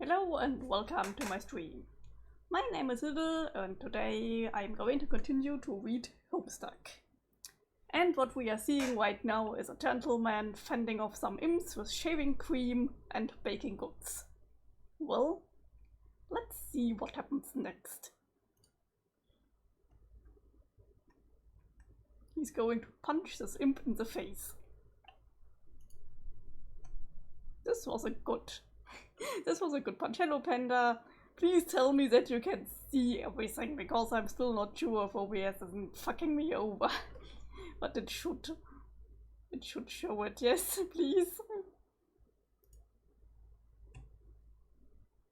Hello and welcome to my stream. My name is Little and today I'm going to continue to read Homestuck. And what we are seeing right now is a gentleman fending off some imps with shaving cream and baking goods. Well, let's see what happens next. He's going to punch this imp in the face. This was a good punch. Hello Panda, please tell me that you can see everything because I'm still not sure if OBS isn't fucking me over. But it should show it, yes, please.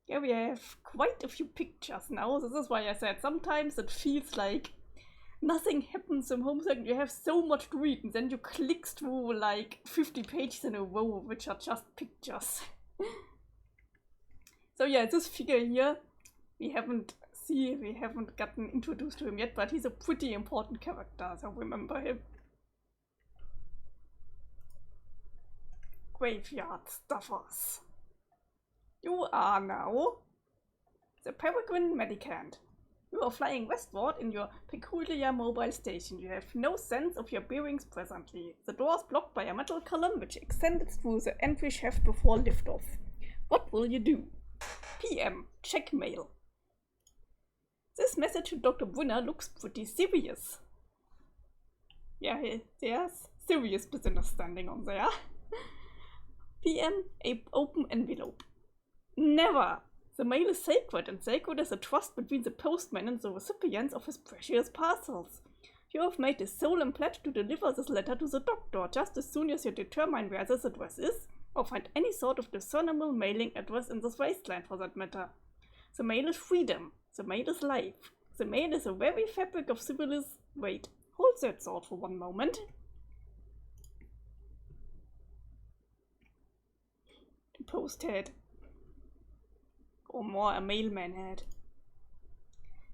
Yeah, we have quite a few pictures now. This is why I said sometimes it feels like nothing happens in Homestuck. You have so much to read and then you click through like 50 pages in a row which are just pictures. So yeah, this figure here, we haven't gotten introduced to him yet, but he's a pretty important character, so remember him. Graveyard Stuffers. You are now the Peregrine Medicant. You are flying westward in your peculiar mobile station. You have no sense of your bearings presently. The door is blocked by a metal column which extended through the entry shaft before liftoff. What will you do? PM. Check mail. This message to Dr. Brunner looks pretty serious. Yeah, there's serious business standing on there. PM. Open envelope. Never! The mail is sacred, and sacred is a trust between the postman and the recipients of his precious parcels. You have made a solemn pledge to deliver this letter to the doctor just as soon as you determine where this address is, or find any sort of discernible mailing address in this wasteland for that matter. The mail is freedom. The mail is life. The mail is the very fabric of civilization. Wait, hold that thought for one moment. The post head. Or more, a mailman head.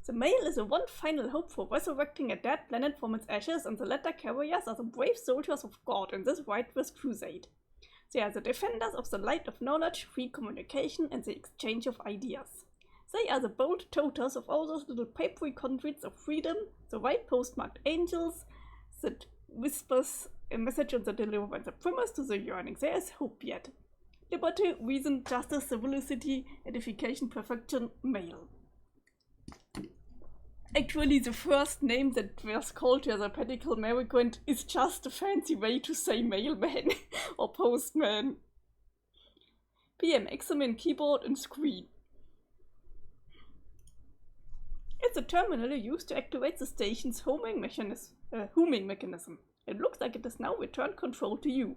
The mail is the one final hope for resurrecting a dead planet from its ashes, and the letter carriers are the brave soldiers of God in this righteous crusade. They are the defenders of the light of knowledge, free communication, and the exchange of ideas. They are the bold toters of all those little papery conduits of freedom, the white postmarked angels that whispers a message on the deliver and the promise to the yearning. There is hope yet. Liberty, reason, justice, civility, edification, perfection, mail. Actually, the first name that was called here, the Pedicle American, is just a fancy way to say mailman or postman. PM, examine keyboard and screen. It's a terminal used to activate the station's homing mechanism. It looks like it has now returned control to you.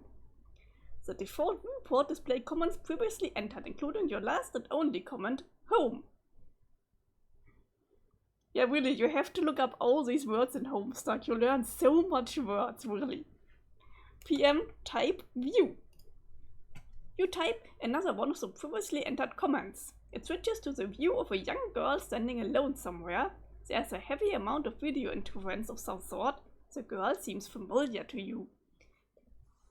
The default viewport display commands previously entered, including your last and only command, home. Yeah, really, you have to look up all these words in Homestuck. You learn so much words, really. PM, type, view. You type another one of the previously entered commands. It switches to the view of a young girl standing alone somewhere. There's a heavy amount of video interference of some sort. The girl seems familiar to you.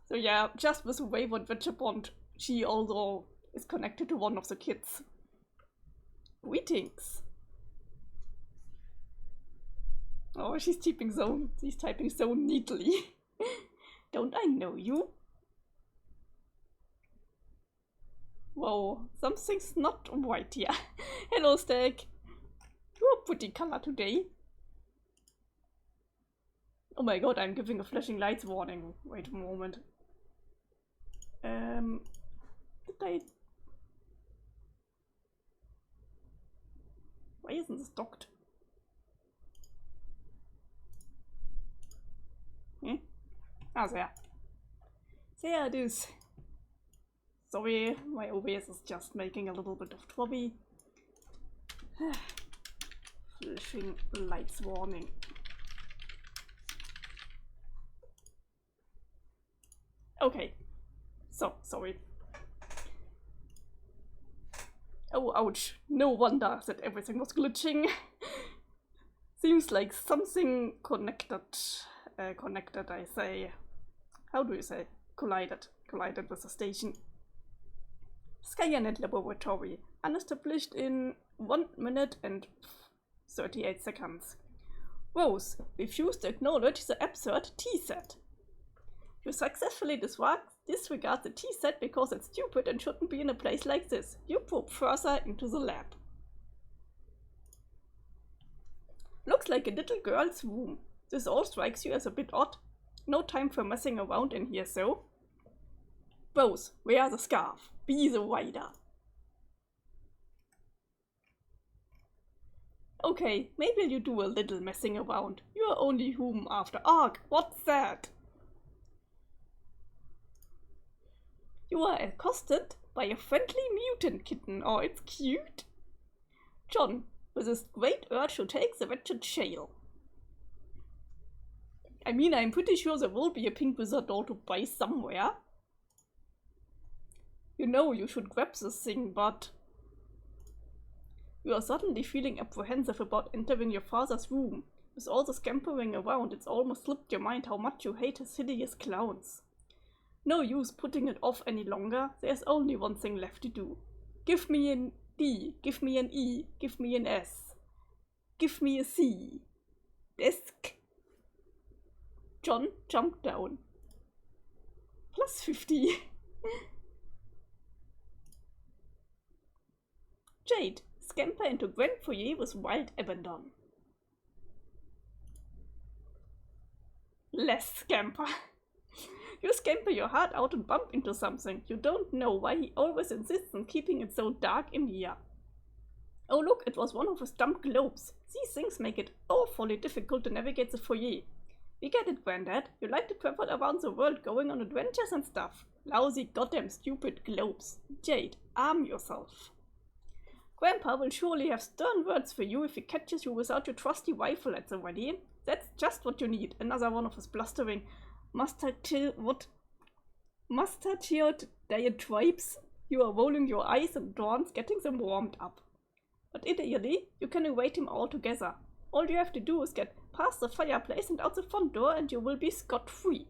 So yeah, just with a wayward vagabond, she also is connected to one of the kids. Greetings. Oh, she's typing so neatly. Don't I know you? Whoa, something's not right here. Hello, Stack. You're a pretty color today. Oh my god, I'm giving a flashing lights warning. Wait a moment. Why isn't this docked? Ah, there. There it is. Sorry, my OBS is just making a little bit of trouble. Flashing lights warning. Okay. So, sorry. Oh, ouch. No wonder that everything was glitching. Seems like something connected, I say. How do you say? Collided with the station. Skynet Laboratory, unestablished in 1 minute and 38 seconds. Rose, refuse to acknowledge the absurd T-set. You successfully disregard the T-set because it's stupid and shouldn't be in a place like this. You probe further into the lab. Looks like a little girl's room. This all strikes you as a bit odd. No time for messing around in here, so. Rose, wear the scarf. Be the rider. Okay, maybe you do a little messing around. You are only human after. Arg, what's that? You are accosted by a friendly mutant kitten. Oh, it's cute. John, with this great urge to take the wretched shale. I mean, I'm pretty sure there will be a pink wizard doll to buy somewhere. You know you should grab this thing, but... You are suddenly feeling apprehensive about entering your father's room. With all the scampering around, it's almost slipped your mind how much you hate his hideous clowns. No use putting it off any longer. There's only one thing left to do. Give me an D, give me an E, give me an S. Give me a C. Desk. John jumped down. Plus 50. Jade, scamper into grand foyer with wild abandon. Less scamper. You scamper your heart out and bump into something. You don't know why he always insists on keeping it so dark in here. Oh look, it was one of his dumb globes. These things make it awfully difficult to navigate the foyer. We get it, Granddad. You like to travel around the world going on adventures and stuff. Lousy goddamn stupid globes. Jade, arm yourself. Grandpa will surely have stern words for you if he catches you without your trusty rifle at the ready. That's just what you need. Another one of his blustering mustachioed diatribes. You are rolling your eyes and dawns, getting them warmed up. But ideally, you can await him altogether. All you have to do is get past the fireplace and out the front door and you will be scot-free.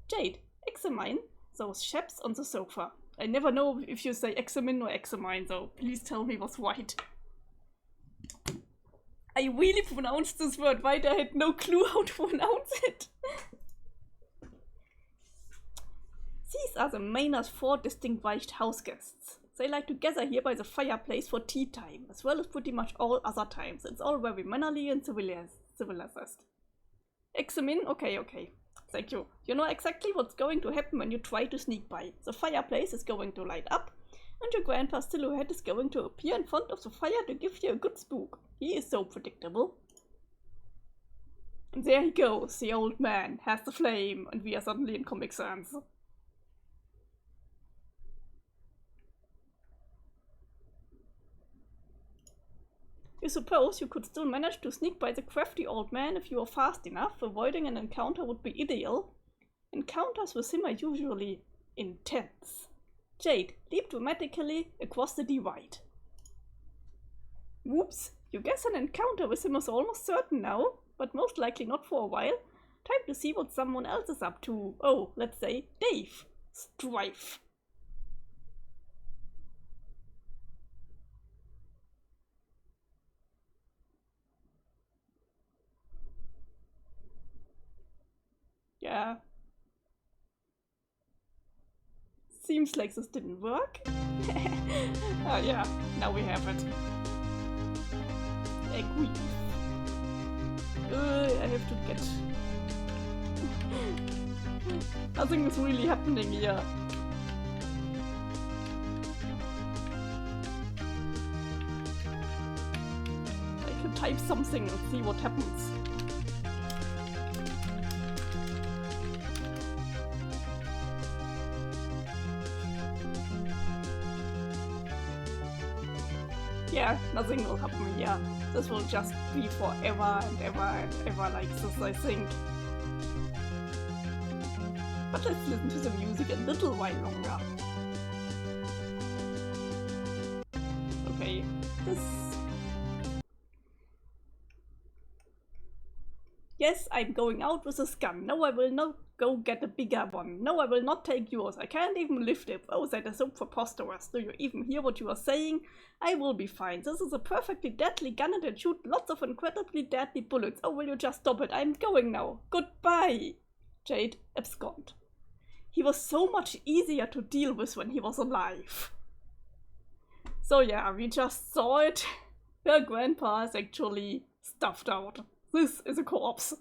Jade, examine those chaps on the sofa. I never know if you say examine or examine, so please tell me what's right. I really pronounced this word right. I had no clue how to pronounce it. These are the Maynard's 4 distinguished house guests. They like to gather here by the fireplace for tea time, as well as pretty much all other times. It's all very mannerly and civilized. Examine? Okay. Thank you. You know exactly what's going to happen when you try to sneak by. The fireplace is going to light up, and your grandpa's silhouette is going to appear in front of the fire to give you a good spook. He is so predictable. And there he goes, the old man, has the flame, and we are suddenly in Comic Sans. You suppose you could still manage to sneak by the crafty old man if you were fast enough. Avoiding an encounter would be ideal. Encounters with him are usually intense. Jade, leap dramatically across the divide. Whoops, you guess an encounter with him is almost certain now, but most likely not for a while. Time to see what someone else is up to. Oh, let's say Dave. Strife. Yeah. Seems like this didn't work. Oh yeah, now we have it. Agree. I have to get... Nothing is really happening here. I can type something and see what happens. Yeah, nothing will happen here. This will just be forever and ever and ever like this, I think. But let's listen to the music a little while longer. Okay, this... Yes, I'm going out with this gun. No, I will not go get a bigger one. No, I will not take yours. I can't even lift it. Oh, that is so preposterous. Do you even hear what you are saying? I will be fine. This is a perfectly deadly gun and it shoots lots of incredibly deadly bullets. Oh, will you just stop it? I'm going now. Goodbye. Jade absconded. He was so much easier to deal with when he was alive. So yeah, we just saw it. Her grandpa is actually stuffed out. This is a corpse.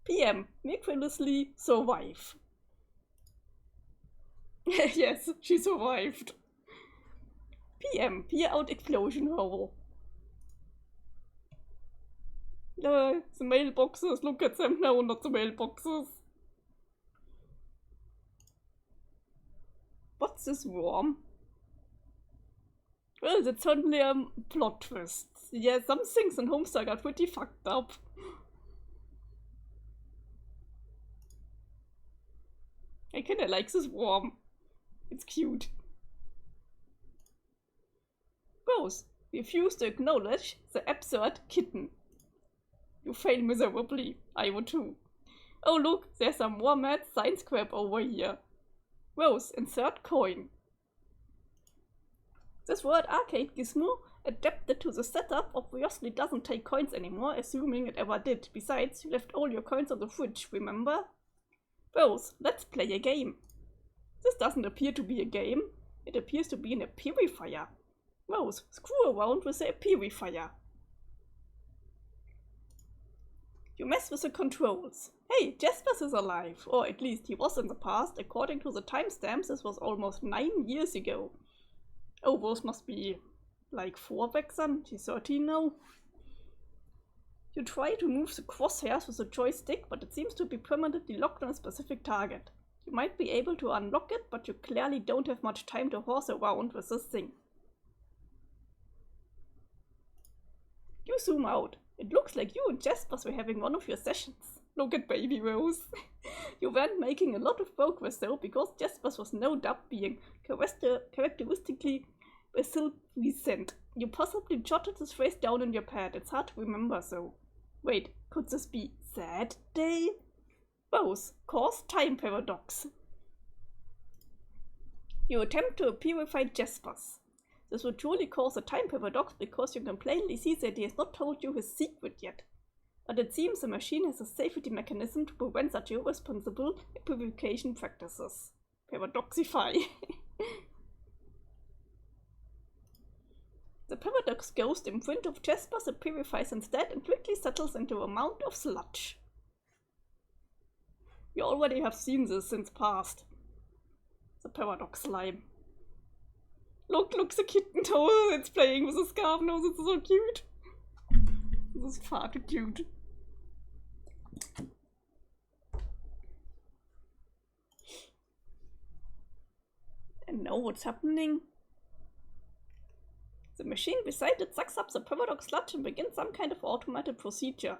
PM, miraculously survive. Yes, she survived. PM, peer out explosion hole. The mailboxes, look at them now, not the mailboxes. What's this worm? Well, that's certainly a plot twist. Yeah, some things in Homestuck are pretty fucked up. I kinda like this worm. It's cute. Rose, refuse to acknowledge the absurd kitten. You fail miserably. I would too. Oh look, there's some more mad science crap over here. Rose, insert coin. This word arcade gizmo, adapted to the setup, obviously doesn't take coins anymore, assuming it ever did. Besides, you left all your coins on the fridge, remember? Rose, let's play a game. This doesn't appear to be a game. It appears to be a purifier. Rose, screw around with the purifier. You mess with the controls. Hey, Jaspers is alive, or at least he was in the past. According to the timestamps, this was almost 9 years ago. Oh, Rose must be like 4 back then. She's 13 now. You try to move the crosshairs with the joystick, but it seems to be permanently locked on a specific target. You might be able to unlock it, but you clearly don't have much time to horse around with this thing. You zoom out. It looks like you and Jaspers were having one of your sessions. Look at baby Rose. You weren't making a lot of progress though, because Jaspers was no doubt being characteristically recent. You possibly jotted this phrase down in your pad. It's hard to remember though. Wait, could this be sad day? Rose, cause time paradox. You attempt to purify Jaspers. This would truly cause a time paradox because you can plainly see that he has not told you his secret yet. But it seems the machine has a safety mechanism to prevent such irresponsible purification practices. Paradoxify. The paradox ghost in front of Jaspers purifies instead and quickly settles into a mound of sludge. We already have seen this since past. The paradox slime. Look, the kitten toe, it's playing with the scarf nose, it's so cute. This is far too cute. And now what's happening? The machine beside it sucks up the paradox sludge and begins some kind of automated procedure.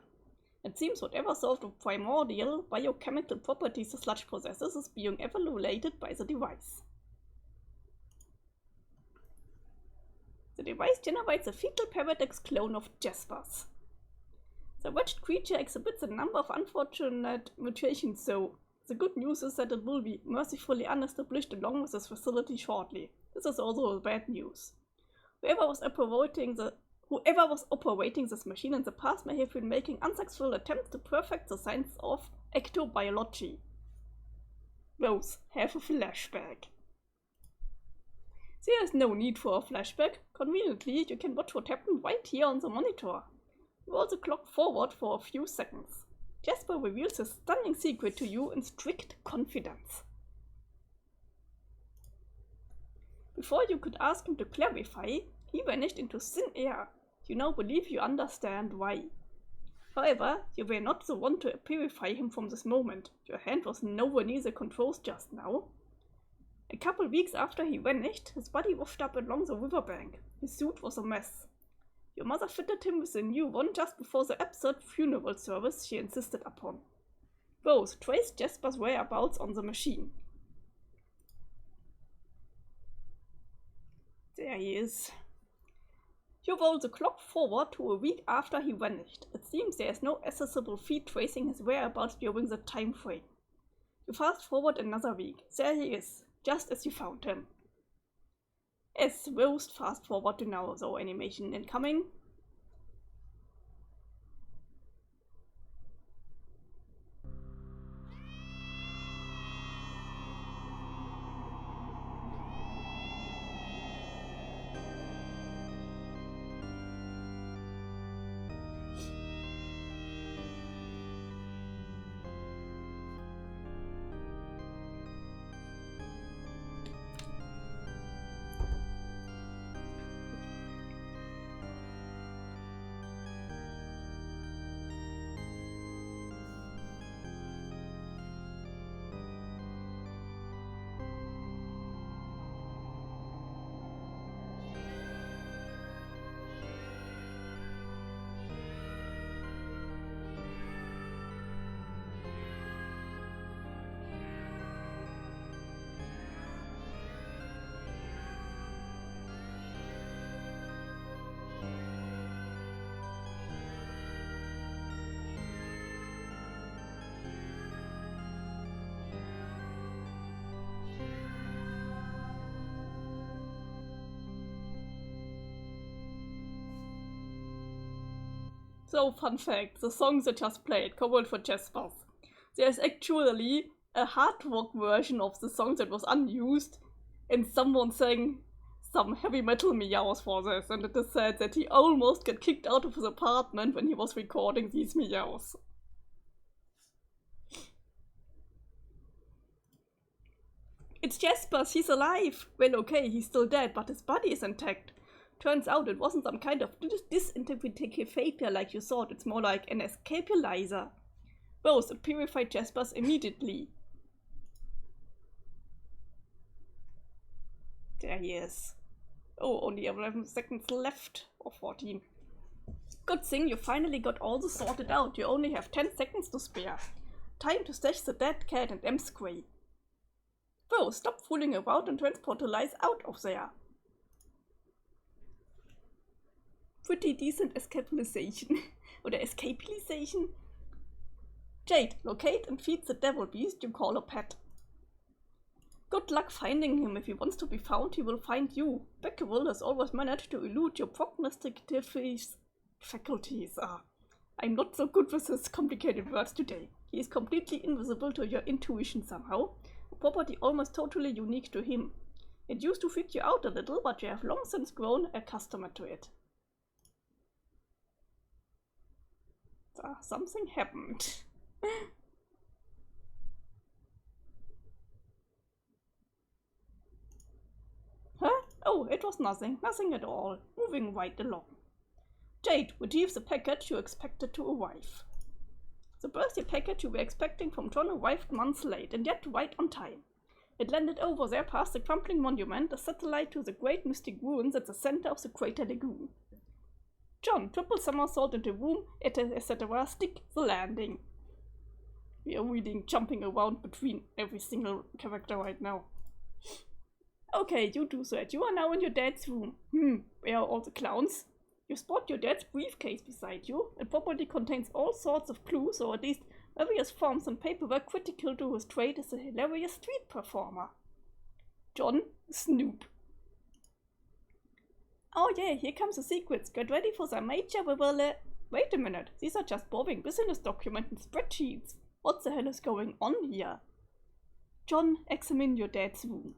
It seems whatever sort of primordial biochemical properties the sludge possesses is being evaluated by the device. The device generates a fetal paradox clone of Jaspers. The wretched creature exhibits a number of unfortunate mutations, so the good news is that it will be mercifully unestablished along with this facility shortly. This is also bad news. Whoever was operating this machine in the past may have been making unsuccessful attempts to perfect the science of ectobiology. Rose, have a flashback. There is no need for a flashback. Conveniently, you can watch what happened right here on the monitor. You also clock forward for a few seconds. Jasper reveals his stunning secret to you in strict confidence. Before you could ask him to clarify, he vanished into thin air. You now believe you understand why. However, you were not the one to purify him from this moment. Your hand was nowhere near the controls just now. A couple weeks after he vanished, his body washed up along the riverbank. His suit was a mess. Your mother fitted him with a new one just before the absurd funeral service she insisted upon. Rose traced Jasper's whereabouts on the machine. There he is. You roll the clock forward to a week after he vanished. It seems there is no accessible feed tracing his whereabouts during the time frame. You fast forward another week. There he is, just as you found him. As roast fast forward to now, so animation incoming. So, fun fact, the songs I just played, covered for Jaspers. There's actually a hard rock version of the song that was unused, and someone sang some heavy metal meows for this, and it is said that he almost got kicked out of his apartment when he was recording these meows. It's Jaspers, he's alive! Well, okay, he's still dead, but his body is intact. Turns out it wasn't some kind of disintegrative vapor like you thought, it's more like an escapulizer. Both purified Jaspers immediately. There he is. Oh, only 11 seconds left, or 14. Good thing you finally got all this sorted out, you only have 10 seconds to spare. Time to stash the dead cat and M-Squay. Whoa, stop fooling around and transport the lies out of there. Pretty decent escapulization. Oder escapulization? Jade, locate and feed the devil beast you call a pet. Good luck finding him. If he wants to be found, he will find you. Becquerel has always managed to elude your prognosticative faculties. I'm not so good with his complicated words today. He is completely invisible to your intuition somehow, a property almost totally unique to him. It used to freak you out a little, but you have long since grown accustomed to it. Something happened. Huh? Oh, it was nothing. Nothing at all. Moving right along. Jade, retrieve the package you expected to arrive. The birthday package you were expecting from John arrived months late, and yet right on time. It landed over there past the crumbling monument, a satellite to the great mystic ruins at the center of the crater lagoon. John, triple somersault into room, etc. Stick the landing. We are really jumping around between every single character right now. Okay, you do that. You are now in your dad's room. Where are all the clowns? You spot your dad's briefcase beside you. It probably contains all sorts of clues, or at least various forms and paperwork critical to his trade as a hilarious street performer. John, Snoop. Oh yeah, here comes the secrets. Get ready for the major Wait a minute, these are just boring business documents and spreadsheets. What the hell is going on here? John, examine your dad's room.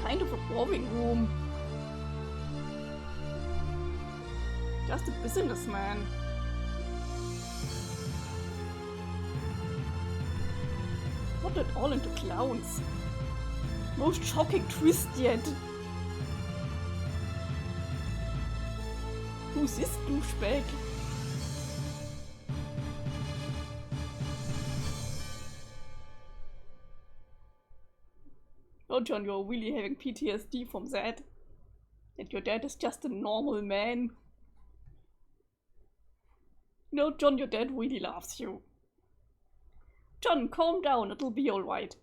Kind of a boring room. Just a businessman. Not at all into clowns. Most shocking twist yet. Who's this douchebag? Oh John, you're really having PTSD from that. And your dad is just a normal man. No, John, your dad really loves you. John, calm down, it'll be alright.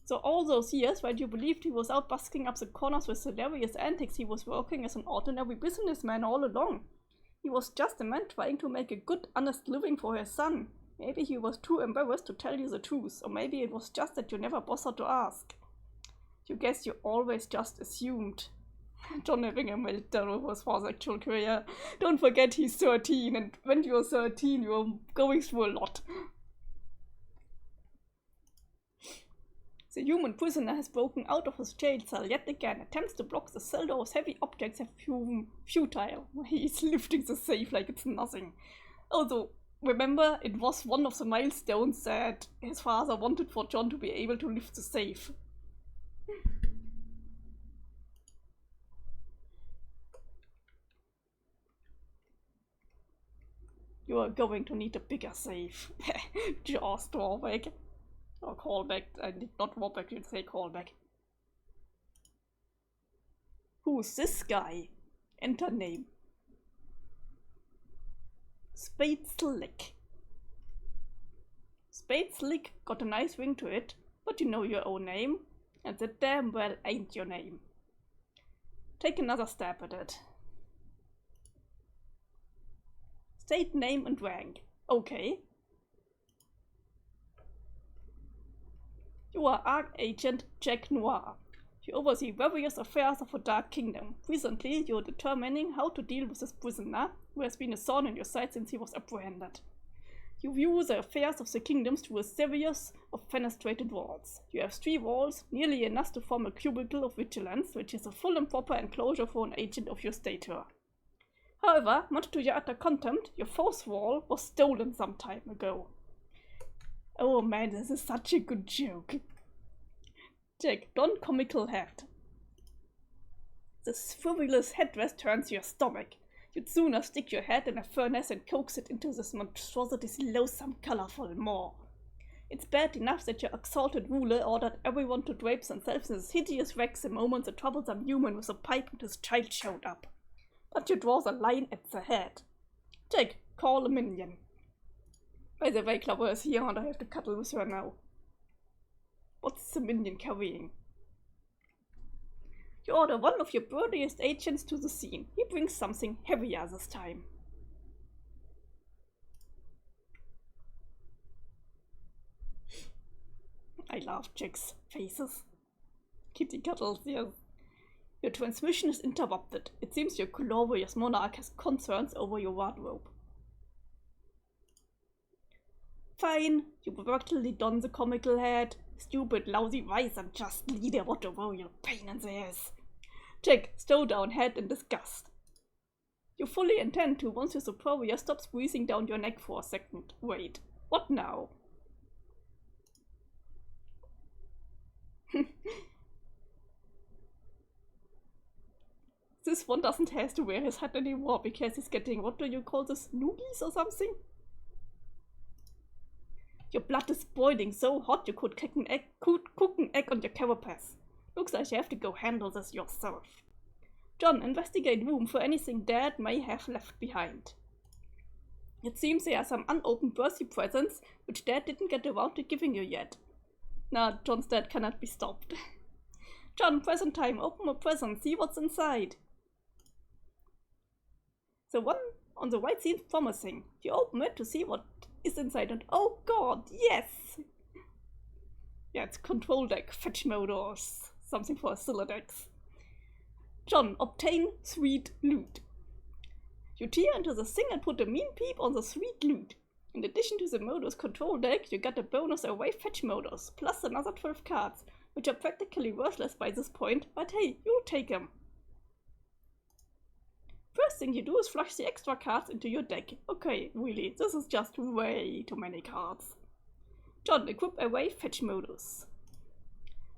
So all those years, while you believed he was out busking up the corners with hilarious antics, he was working as an ordinary businessman all along. He was just a man trying to make a good, honest living for his son. Maybe he was too embarrassed to tell you the truth, or maybe it was just that you never bothered to ask. You guess you always just assumed. John having a meltdown over his father's actual career. Don't forget he's 13, and when you're 13, you're going through a lot. The human prisoner has broken out of his jail cell yet again. Attempts to block the cell doors, heavy objects have proven futile. He's lifting the safe like it's nothing. Although, remember, it was one of the milestones that his father wanted for John to be able to lift the safe. You are going to need a bigger safe. Just drawback. Or callback. I did not drawback, I should say callback. Who's this guy? Enter name. Spade Slick. Spade Slick got a nice ring to it, but you know your own name, and that damn well ain't your name. Take another stab at it. State name and rank. Okay. You are Archagent Jack Noir. You oversee various affairs of a dark kingdom. Recently, you are determining how to deal with this prisoner, who has been a thorn in your side since he was apprehended. You view the affairs of the kingdoms through a series of fenestrated walls. You have 3 walls, nearly enough to form a cubicle of vigilance, which is a full and proper enclosure for an agent of your stature. However, much to your utter contempt, your 4th wall was stolen some time ago. Oh man, this is such a good joke. Jack, don comical hat. This frivolous headdress turns your stomach. You'd sooner stick your head in a furnace and coax it into this monstrosity's loathsome colorful maw. It's bad enough that your exalted ruler ordered everyone to drape themselves in this hideous wax the moment the troublesome human with a pipe and his child showed up. But you draw the line at the head. Jack, call a minion. By the way, Clover is here and I have to cuddle with her now. What's the minion carrying? You order one of your burliest agents to the scene. He brings something heavier this time. I love Jack's faces. Kitty cuddles, yes. Your transmission is interrupted. It seems your glorious monarch has concerns over your wardrobe. Fine, you reluctantly don the comical hat. Stupid, lousy vice and just leader, what a royal pain in the ass. Jack, stow down head in disgust. You fully intend to once your superior stops squeezing down your neck for a second. Wait, what now? This one doesn't have to wear his hat anymore because he's getting, what do you call this, noogies or something? Your blood is boiling so hot you could cook an egg on your carapace. Looks like you have to go handle this yourself. John, investigate room for anything Dad may have left behind. It seems there are some unopened birthday presents which Dad didn't get around to giving you yet. Nah, John's dad cannot be stopped. John, present time, open a present, see what's inside. The one on the right seems promising. You open it to see what is inside and oh god, yes! Yeah, it's control deck, fetch mode or something for Siladex. John, obtain sweet loot. You tear into the thing and put a mean peep on the sweet loot. In addition to the modus control deck, you get a bonus away fetch modus, plus another 12 cards, which are practically worthless by this point, but hey, you'll take them. First thing you do is flush the extra cards into your deck. Okay, really, this is just way too many cards. John, equip away fetch modus.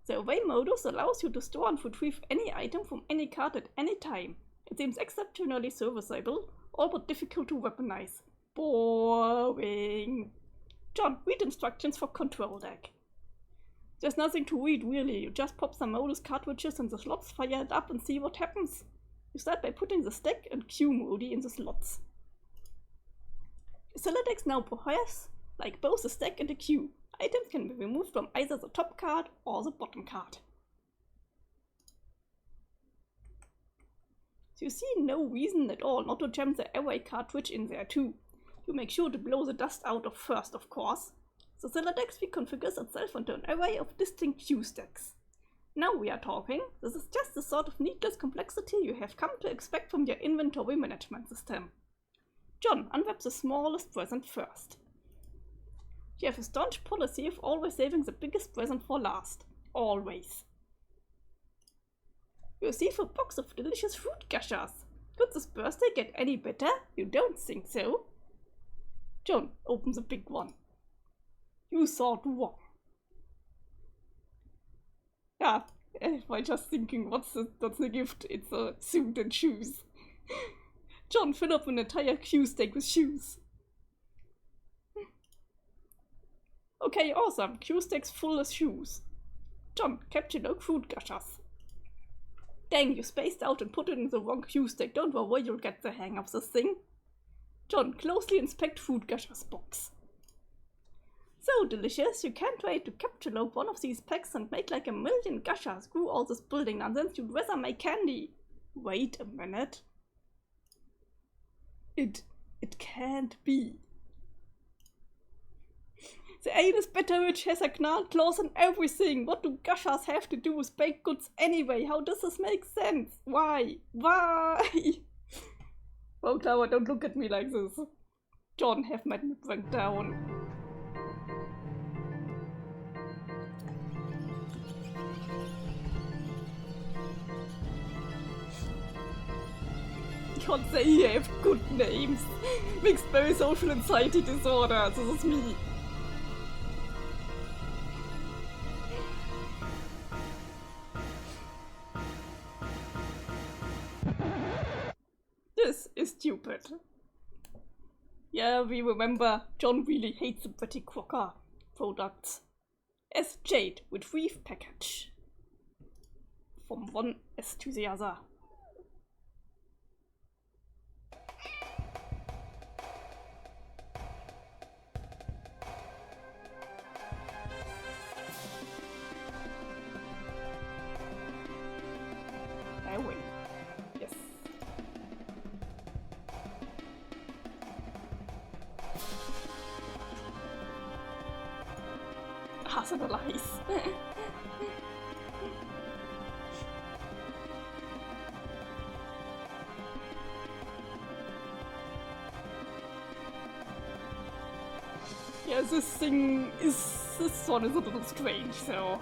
The away modus allows you to store and retrieve any item from any card at any time. It seems exceptionally serviceable, all but difficult to weaponize. Boring. John, read instructions for control deck. There's nothing to read really, you just pop some modus cartridges in the slots, fire it up and see what happens. You start by putting the stack and Q modi in the slots. The cellar deck now has like both the stack and the queue. Items can be removed from either the top card or the bottom card. So you see no reason at all not to jam the array cartridge in there too. You make sure to blow the dust out of first, of course. The cellar deck reconfigures itself into an array of distinct queue stacks. Now we are talking. This is just the sort of needless complexity you have come to expect from your inventory management system. John, unwrap the smallest present first. You have a staunch policy of always saving the biggest present for last. Always. You receive a box of delicious fruit gushers. Could this birthday get any better? You don't think so? John, open the big one. You thought wrong. Yeah, I was just thinking, what's the gift? It's a suit and shoes. John, fill up an entire queue stack with shoes. Okay, awesome. Queue stacks full of shoes. John, capture no fruit gushers. Dang, you spaced out and put it in the wrong queue stack. Don't worry, you'll get the hang of this thing. John, closely inspect fruit gushers box. So delicious, you can't wait to capture load one of these packs and make like 1,000,000 gushers. Screw all this building nonsense, you'd rather make candy. Wait a minute. It can't be. The ale is bitter, which has a gnarled claws and everything. What do gushers have to do with baked goods anyway? How does this make sense? Why? Why? Oh, Clara, don't look at me like this. John, have my drink down. God, they have good names. Mixed berry social anxiety disorder. This is me. This is stupid. Yeah, we remember John really hates the Betty Crocker products. As Jade with Reef package. From one S to the other. I win. Yes. Hassle lies. Yeah, this one is a little strange, so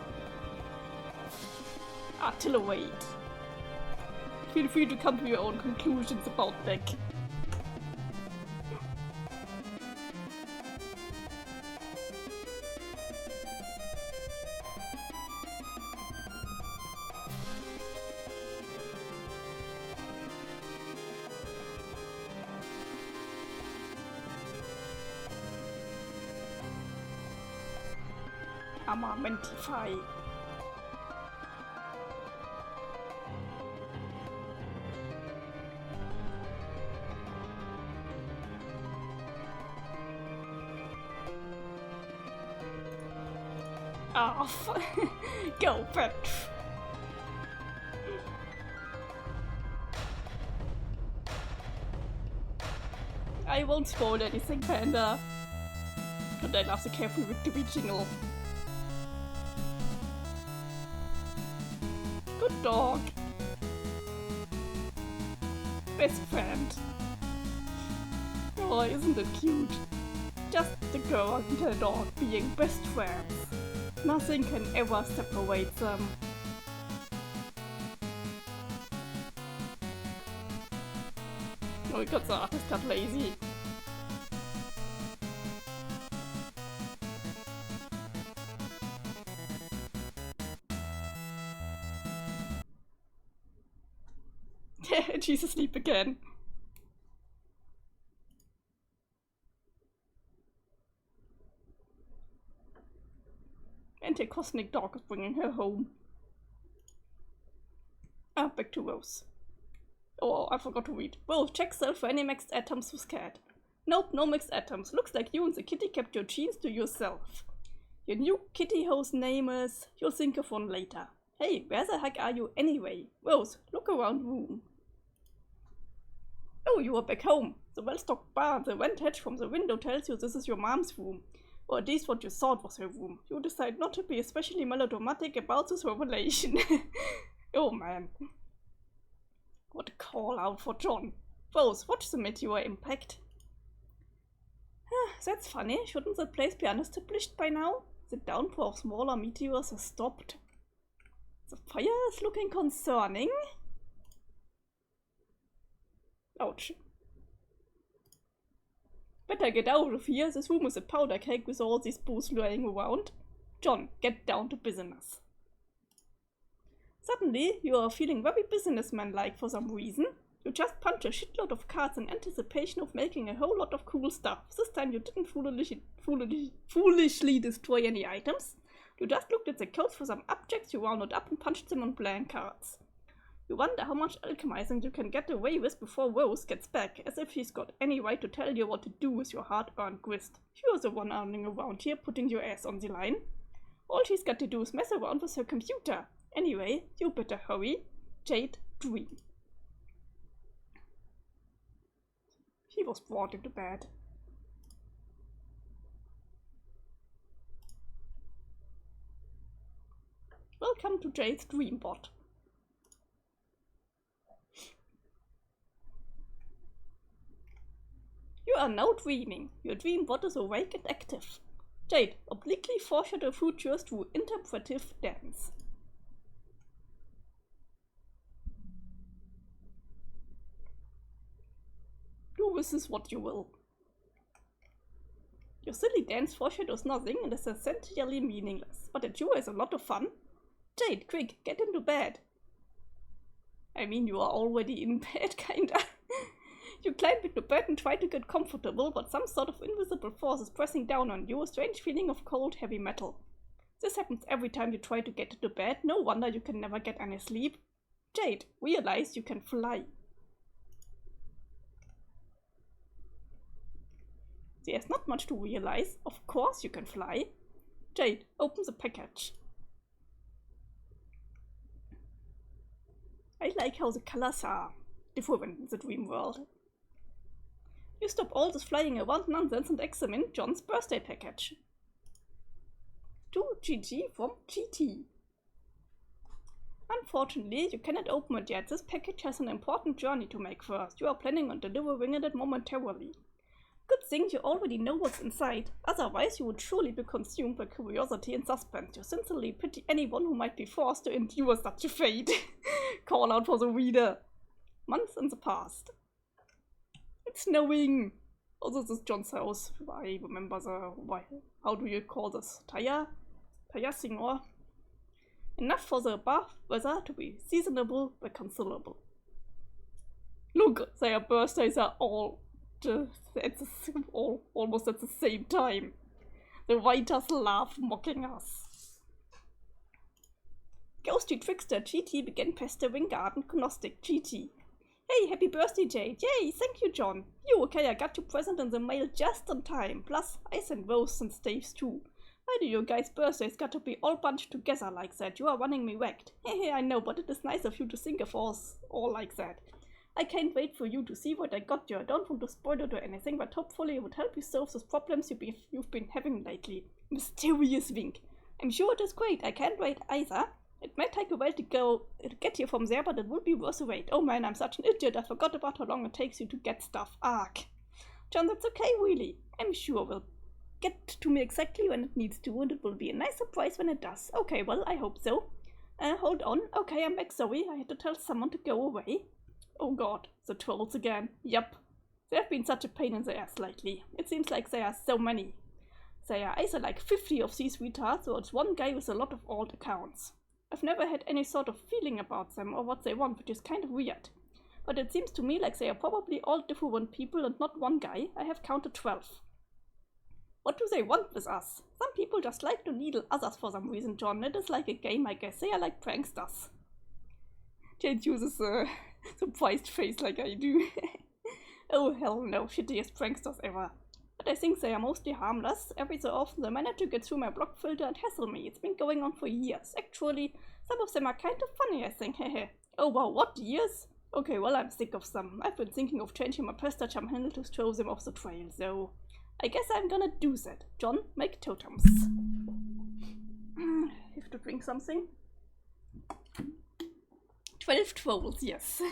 till wait. Feel free to come to your own conclusions about Beck. Armamentify. Off. Go, pet. I won't spoil anything, Panda. But I love the careful victory jingle. Good dog. Best friend. Oh, isn't it cute? Just the girl and her dog being best friends. Nothing can ever separate them. Oh, because the artist got lazy. She's asleep again. And her cosmic dog is bringing her home. Ah, back to Rose. Oh, I forgot to read. Rose, check self for any maxed atoms with cat. Nope, no mixed atoms. Looks like you and the kitty kept your genes to yourself. Your new kitty hose name is... You'll think of one later. Hey, where the heck are you anyway? Rose, look around room. Oh, you are back home. The well-stocked bar and the vent hatch from the window tells you this is your mom's room. Or at least what you thought was her room. You decide not to be especially melodramatic about this revelation. Oh man. What a call out for John. Rose, what's the meteor impact? That's funny. Shouldn't the place be unestablished by now? The downpour of smaller meteors has stopped. The fire is looking concerning. Ouch. Better get out of here. This room is a powder keg with all these booze lying around. John, get down to business. Suddenly, you are feeling very businessman-like for some reason. You just punch a shitload of cards in anticipation of making a whole lot of cool stuff. This time you didn't foolishly destroy any items. You just looked at the codes for some objects, you rounded up and punched them on blank cards. You wonder how much alchemizing you can get away with before Rose gets back, as if she's got any right to tell you what to do with your hard-earned grist. You're the one running around here putting your ass on the line. All she's got to do is mess around with her computer. Anyway, you better hurry. Jade, dream. He was brought into bed. Welcome to Jade's Dreambot. You are now dreaming. Your dreambot is awake and active. Jade, obliquely foreshadow futures through interpretive dance. Do with this what you will. Your silly dance foreshadows nothing and is essentially meaningless, but it sure is a lot of fun. Jade, quick, get into bed. I mean, you are already in bed, kinda. You climb into bed and try to get comfortable, but some sort of invisible force is pressing down on you, a strange feeling of cold, heavy metal. This happens every time you try to get into bed. No wonder you can never get any sleep. Jade, realize you can fly. There's not much to realize. Of course you can fly. Jade, open the package. I like how the colors are different in the dream world. You stop all this flying around nonsense and examine John's birthday package. To GG from GT. Unfortunately, you cannot open it yet. This package has an important journey to make first. You are planning on delivering it momentarily. Good thing you already know what's inside. Otherwise, you would surely be consumed by curiosity and suspense. You sincerely pity anyone who might be forced to endure such a fate. Call out for the reader. Months in the past. It's snowing. Oh, this is John's house. I remember how do you call this? Taya signor. Enough for the above weather to be seasonable but consolable. Look, their birthdays are all almost at the same time. The writers laugh, mocking us. Ghosty trickster GT began pestering garden gnostic GT. Hey, happy birthday, Jade. Yay, thank you, John. You okay? I got your present in the mail just in time. Plus, I sent Rose and Dave's too. Why do your guys' birthdays got to be all bunched together like that? You are running me whacked. Hey, I know, but it is nice of you to think of us all like that. I can't wait for you to see what I got you. I don't want to spoil it or anything, but hopefully it would help you solve those problems you've been having lately. Mysterious wink. I'm sure it is great. I can't wait either. It might take a while to get here from there, but it will be worth the wait. Oh man, I'm such an idiot. I forgot about how long it takes you to get stuff. Arg. John, that's okay, really. I'm sure it will get to me exactly when it needs to, and it will be a nice surprise when it does. Okay, well, I hope so. Hold on. Okay, I'm back. Sorry, I had to tell someone to go away. Oh god, the trolls again. Yep. They've been such a pain in the ass lately. It seems like there are so many. There are either like 50 of these retards, or it's one guy with a lot of old accounts. I've never had any sort of feeling about them or what they want, which is kind of weird. But it seems to me like they are probably all different people and not one guy. I have counted 12. What do they want with us? Some people just like to needle others for some reason, John. It is like a game, I guess. They are like pranksters. Jade uses a surprised face like I do. Oh hell no, shittiest pranksters ever. But I think they are mostly harmless. Every so often they manage to get through my block filter and hassle me. It's been going on for years. Actually, some of them are kind of funny, I think. Hehe. Oh wow, what, years? Okay, well, I'm sick of them. I've been thinking of changing my pasta jump handle to throw them off the trail, so I guess I'm gonna do that. John, make totems. Have to drink something. 12 trolls, yes.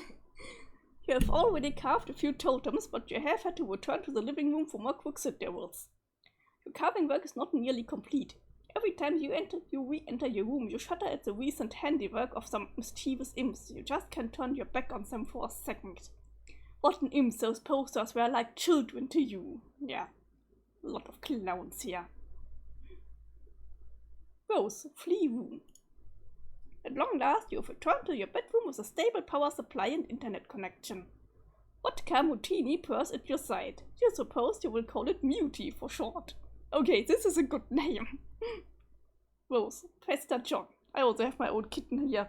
You have already carved a few totems, but you have had to return to the living room for more Quickset devils. Your carving work is not nearly complete. Every time you re-enter your room, you shudder at the recent handiwork of some mischievous imps. You just can't turn your back on them for a second. What an imp, those posters were like children to you. Yeah, a lot of clowns here. Rose, flee room. At long last, you have returned to your bedroom with a stable power supply and internet connection. What Camutini purrs at your side? You suppose you will call it Muty for short. Okay, this is a good name. Rose, Fester John. I also have my own kitten here.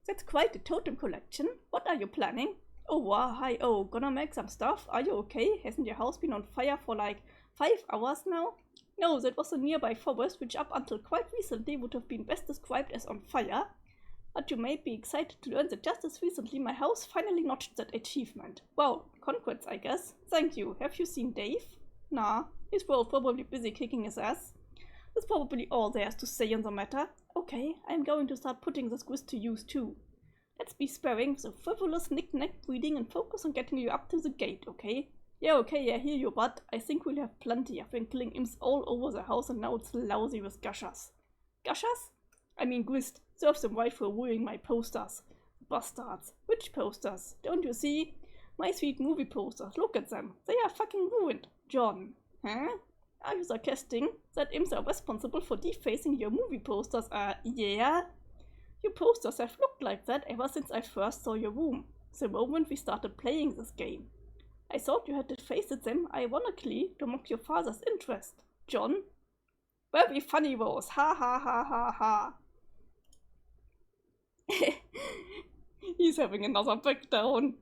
That's quite a totem collection. What are you planning? Oh, wow, hi, oh, gonna make some stuff? Are you okay? Hasn't your house been on fire for like 5 hours now? No, that was a nearby forest, which up until quite recently would have been best described as on fire. But you may be excited to learn that just as recently my house finally notched that achievement. Wow, congrats, I guess. Thank you. Have you seen Dave? Nah, he's probably busy kicking his ass. That's probably all there is to say on the matter. Okay, I'm going to start putting this quiz to use too. Let's be sparing with the frivolous knick-knack breeding and focus on getting you up to the gate, okay? Yeah, okay, I hear you, but I think we'll have plenty. I've been killing imps all over the house and now it's lousy with gushers. Gushers? I mean grist. Serves them right for ruining my posters. Bastards. Which posters? Don't you see? My sweet movie posters. Look at them. They are fucking ruined. John. Huh? Are you sarcastic? That imps are responsible for defacing your movie posters? Yeah? Your posters have looked like that ever since I first saw your room. The moment we started playing this game. I thought you had defaced them, ironically, to mock your father's interest. John? Very funny, Rose. Ha ha ha ha ha. He's having another breakdown.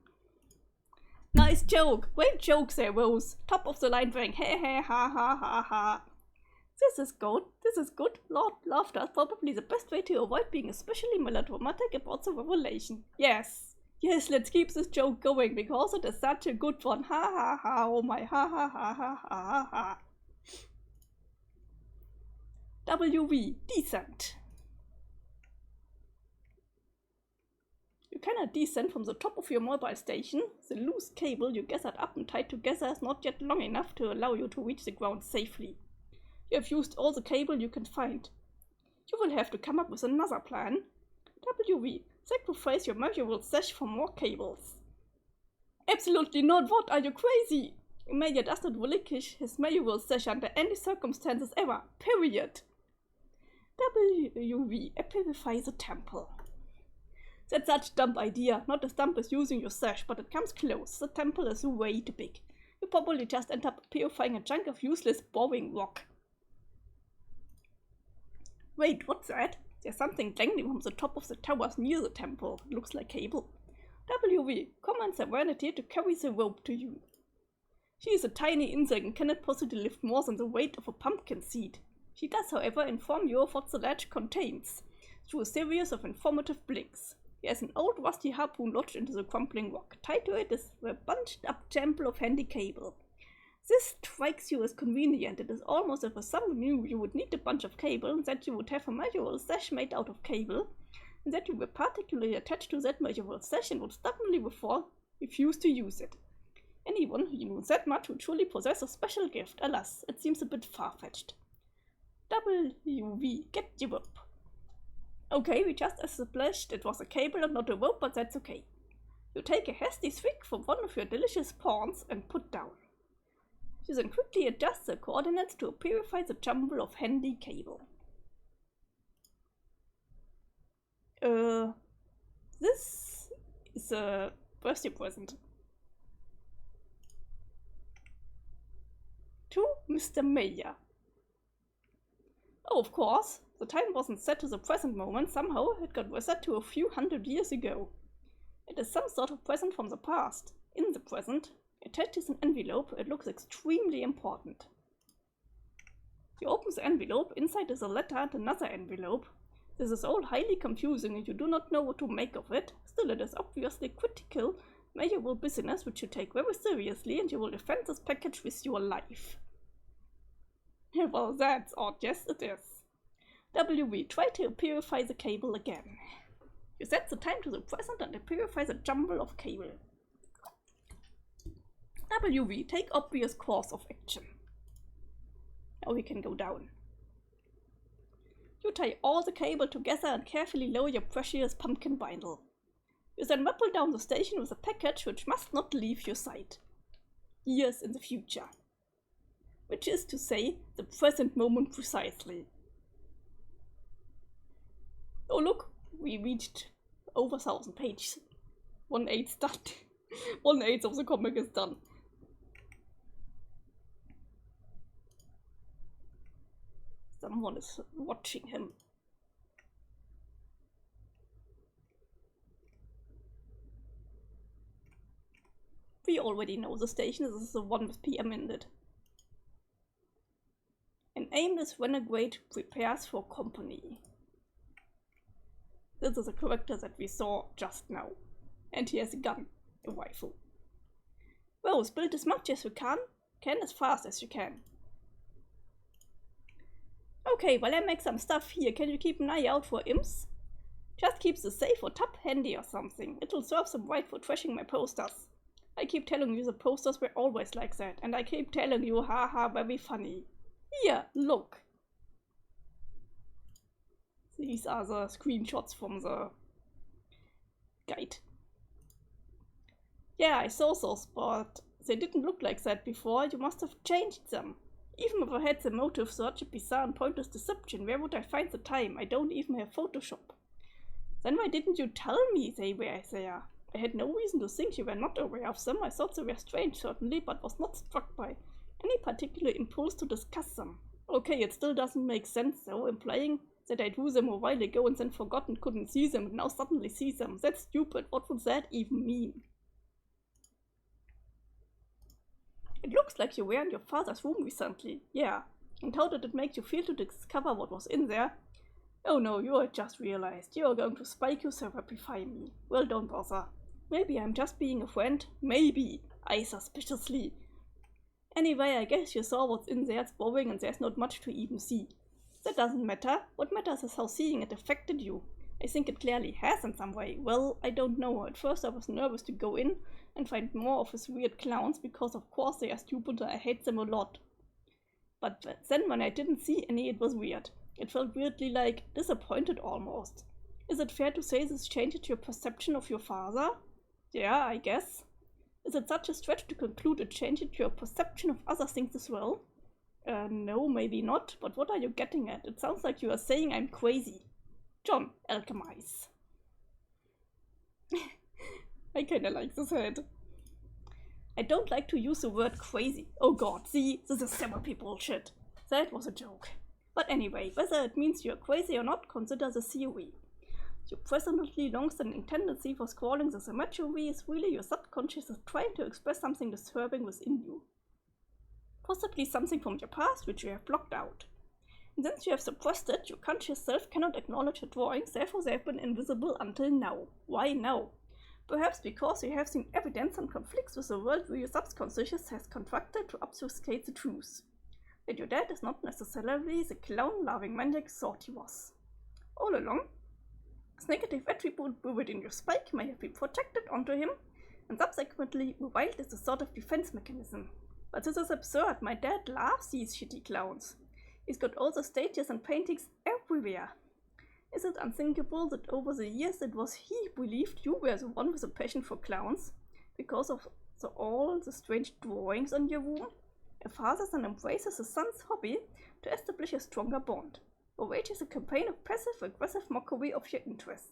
Nice joke. Great joke there, Rose. Top of the line thing. Hey, hey, ha ha ha ha. This is good. This is good. Laughter is probably the best way to avoid being especially melodramatic about the revelation. Yes. Yes, let's keep this joke going because it is such a good one. Ha ha ha. Oh my ha ha ha ha ha ha. WV. Descent. You cannot descend from the top of your mobile station. The loose cable you gathered up and tied together is not yet long enough to allow you to reach the ground safely. You have used all the cable you can find. You will have to come up with another plan. WV. Sacrifice your measurable stash for more cables. Absolutely not. What? Are you crazy? Emalia does not relinquish his measurable stash under any circumstances ever. Period. WV. Purify the temple. That's such a dumb idea. Not as dumb as using your stash, but it comes close. The temple is way too big. You probably just end up purifying a chunk of useless, boring rock. Wait, what's that? There's something dangling from the top of the towers near the temple. It looks like cable. WV, command Serenity to carry the rope to you. She is a tiny insect and cannot possibly lift more than the weight of a pumpkin seed. She does, however, inform you of what the ledge contains, through a series of informative blinks. There's an old rusty harpoon lodged into the crumbling rock. Tied to it is a bunched up jumble of handy cable. This strikes you as convenient. It is almost as if someone knew you would need a bunch of cable and that you would have a measurable sash made out of cable, and that you were particularly attached to that measurable sash and would stubbornly refuse to use it. Anyone who knew that much would truly possess a special gift. Alas, it seems a bit far-fetched. WV, get your rope. Okay, we just established it was a cable and not a rope, but that's okay. You take a hasty swig from one of your delicious pawns and put down. You then quickly adjust the coordinates to purify the jumble of handy cable. This is a birthday present. To Mr. Mayer. Oh, of course. The time wasn't set to the present moment. Somehow it got reset to a few 100 years ago. It is some sort of present from the past. In the present, attached is an envelope. It looks extremely important. You open the envelope. Inside is a letter and another envelope. This is all highly confusing and you do not know what to make of it. Still, it is obviously critical, valuable business which you take very seriously, and you will defend this package with your life. Well, that's odd. Yes, it is. WV, try to purify the cable again. You set the time to the present and purify the jumble of cable. WV, take obvious course of action. Now we can go down. You tie all the cable together and carefully lower your precious pumpkin bindle. You then rappel down the station with a package which must not leave your sight. Years in the future. Which is to say, the present moment precisely. Oh look, we reached over 1,000 pages. 1/8 done. 1/8 of the comic is done. Someone is watching him. We already know the station. This is the one with PM in it. An aimless renegade prepares for company. This is a character that we saw just now. And he has a gun, a rifle. Rose, build as much as you can as fast as you can. Okay, while I make some stuff here, can you keep an eye out for imps? Just keep the safe or tub handy or something. It will serve them right for trashing my posters. I keep telling you the posters were always like that, and I keep telling you, haha, very funny. Here, look. These are the screenshots from the guide. Yeah, I saw those, but they didn't look like that before. You must have changed them. Even if I had the motive for such a bizarre and pointless deception, where would I find the time? I don't even have Photoshop. Then why didn't you tell me they were there? I had no reason to think you were not aware of them. I thought they were strange, certainly, but was not struck by any particular impulse to discuss them. Okay, it still doesn't make sense, though, implying that I drew them a while ago and then forgot and couldn't see them, and now suddenly see them. That's stupid. What would that even mean? It looks like you were in your father's room recently. Yeah. And how did it make you feel to discover what was in there? Oh no, you had just realized. You are going to spike yourself rapify me. Well, don't bother. Maybe I'm just being a friend. Maybe. I suspiciously. Anyway, I guess you saw what's in there. It's boring and there's not much to even see. That doesn't matter. What matters is how seeing it affected you. I think it clearly has in some way. Well, I don't know. At first I was nervous to go in and find more of his weird clowns, because of course they are stupid and I hate them a lot. But then when I didn't see any, it was weird. It felt weirdly like disappointed almost. Is it fair to say this changed your perception of your father? Yeah, I guess. Is it such a stretch to conclude it changed your perception of other things as well? No, maybe not, but what are you getting at? It sounds like you are saying I'm crazy. John, alchemize. I kinda like this head. I don't like to use the word crazy. Oh god, see, this is therapy bullshit. That was a joke. But anyway, whether it means you're crazy or not, consider the theory. Your presently long-standing tendency for scrawling this imagery is really your subconscious is trying to express something disturbing within you. Possibly something from your past which you have blocked out. And since you have suppressed it, your conscious self cannot acknowledge the drawings, therefore they have been invisible until now. Why now? Perhaps because you have seen evidence and conflicts with the world where your subconscious has contracted to obfuscate the truth. That your dad is not necessarily the clown-loving maniac thought he was. All along, this negative attribute buried in your spike may have been projected onto him, and subsequently reviled as a sort of defense mechanism. But this is absurd. My dad loves these shitty clowns. He's got all the stages and paintings everywhere. Is it unthinkable that over the years it was he who believed you were the one with a passion for clowns? Because of all the strange drawings on your room? A father then embraces his son's hobby to establish a stronger bond, or wages a campaign of passive-aggressive mockery of your interests.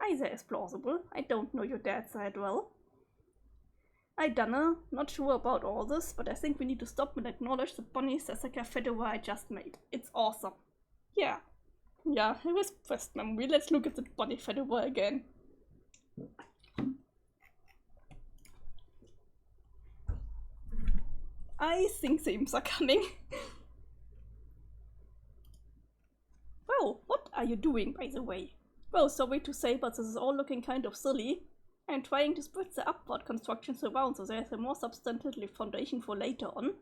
Either is plausible. I don't know your dad that well. I dunno, not sure about all this, but I think we need to stop and acknowledge the Bonnie Sasaka Fedora I just made. It's awesome. Yeah, it was pressed memory. Let's look at the Bonnie Fedora again. I think the imps are coming. Well, what are you doing, by the way? Well, sorry to say, but this is all looking kind of silly. I'm trying to spread the upward constructions around so there's a more substantive foundation for later on.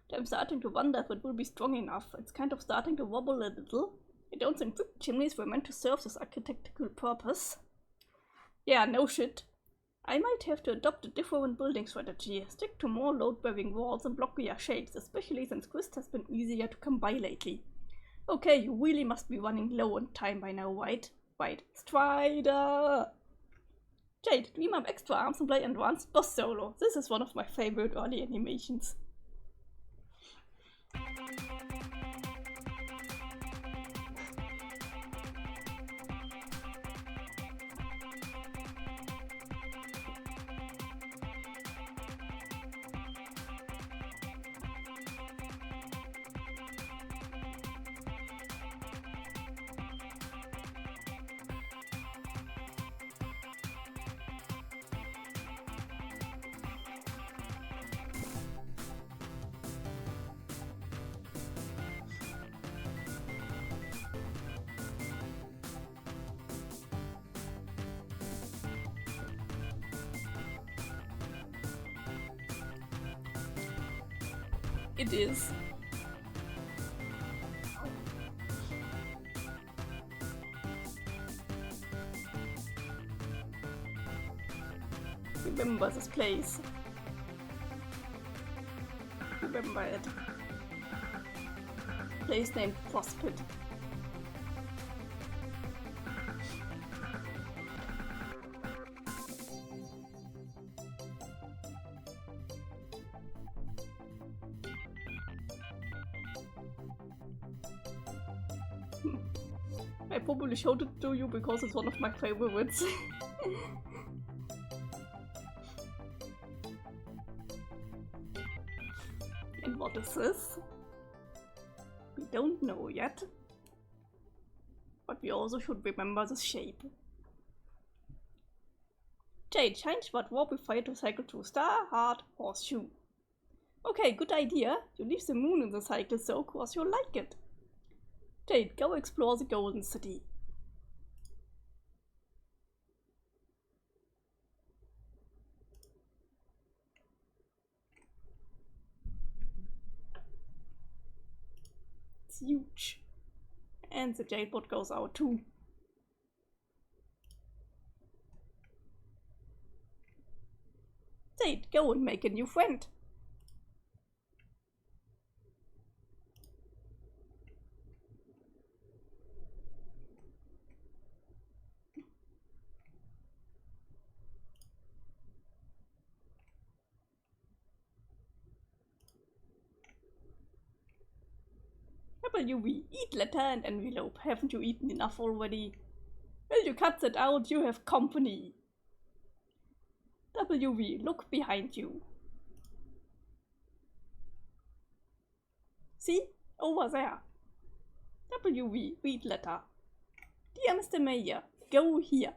But I'm starting to wonder if it will be strong enough. It's kind of starting to wobble a little. I don't think brick chimneys were meant to serve this architectural purpose. Yeah, no shit. I might have to adopt a different building strategy. Stick to more load-bearing walls and blockier shapes, especially since Quist has been easier to come by lately. Okay, you really must be running low on time by now, right? Right. Strider! Jade, dream up extra arms and play advanced boss solo. This is one of my favorite early animations. It is. Remember this place. Remember it. Place named Frostpit. I probably showed it to you because it's one of my favorites. And what is this? We don't know yet. But we also should remember the shape. Jade, change what warp we fire to cycle to star, heart, horseshoe. Okay, good idea. You leave the moon in the cycle so of course you'll like it. Jade, go explore the Golden City. It's huge. And the Jade bot goes out too. Jade, go and make a new friend. WV, eat letter and envelope. Haven't you eaten enough already? Will you cut that out? You have company. WV, look behind you. See? Over there. WV, read letter. Dear Mr. Mayor, go here.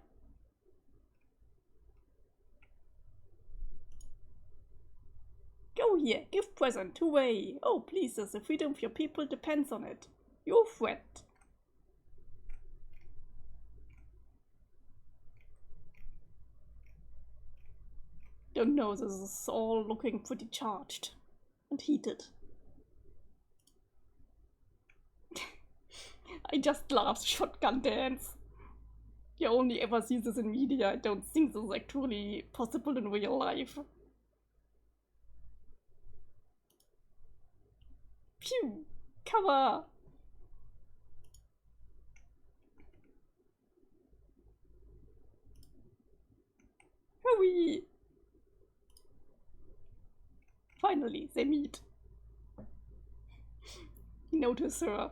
Go here, give present, hooray! Oh, please, the freedom of your people depends on it. Your friend. Don't know, this is all looking pretty charged and heated. I just love shotgun dance. You only ever see this in media. I don't think this is actually possible in real life. Phew! Cover! Hurry! Finally, they meet. He noticed her.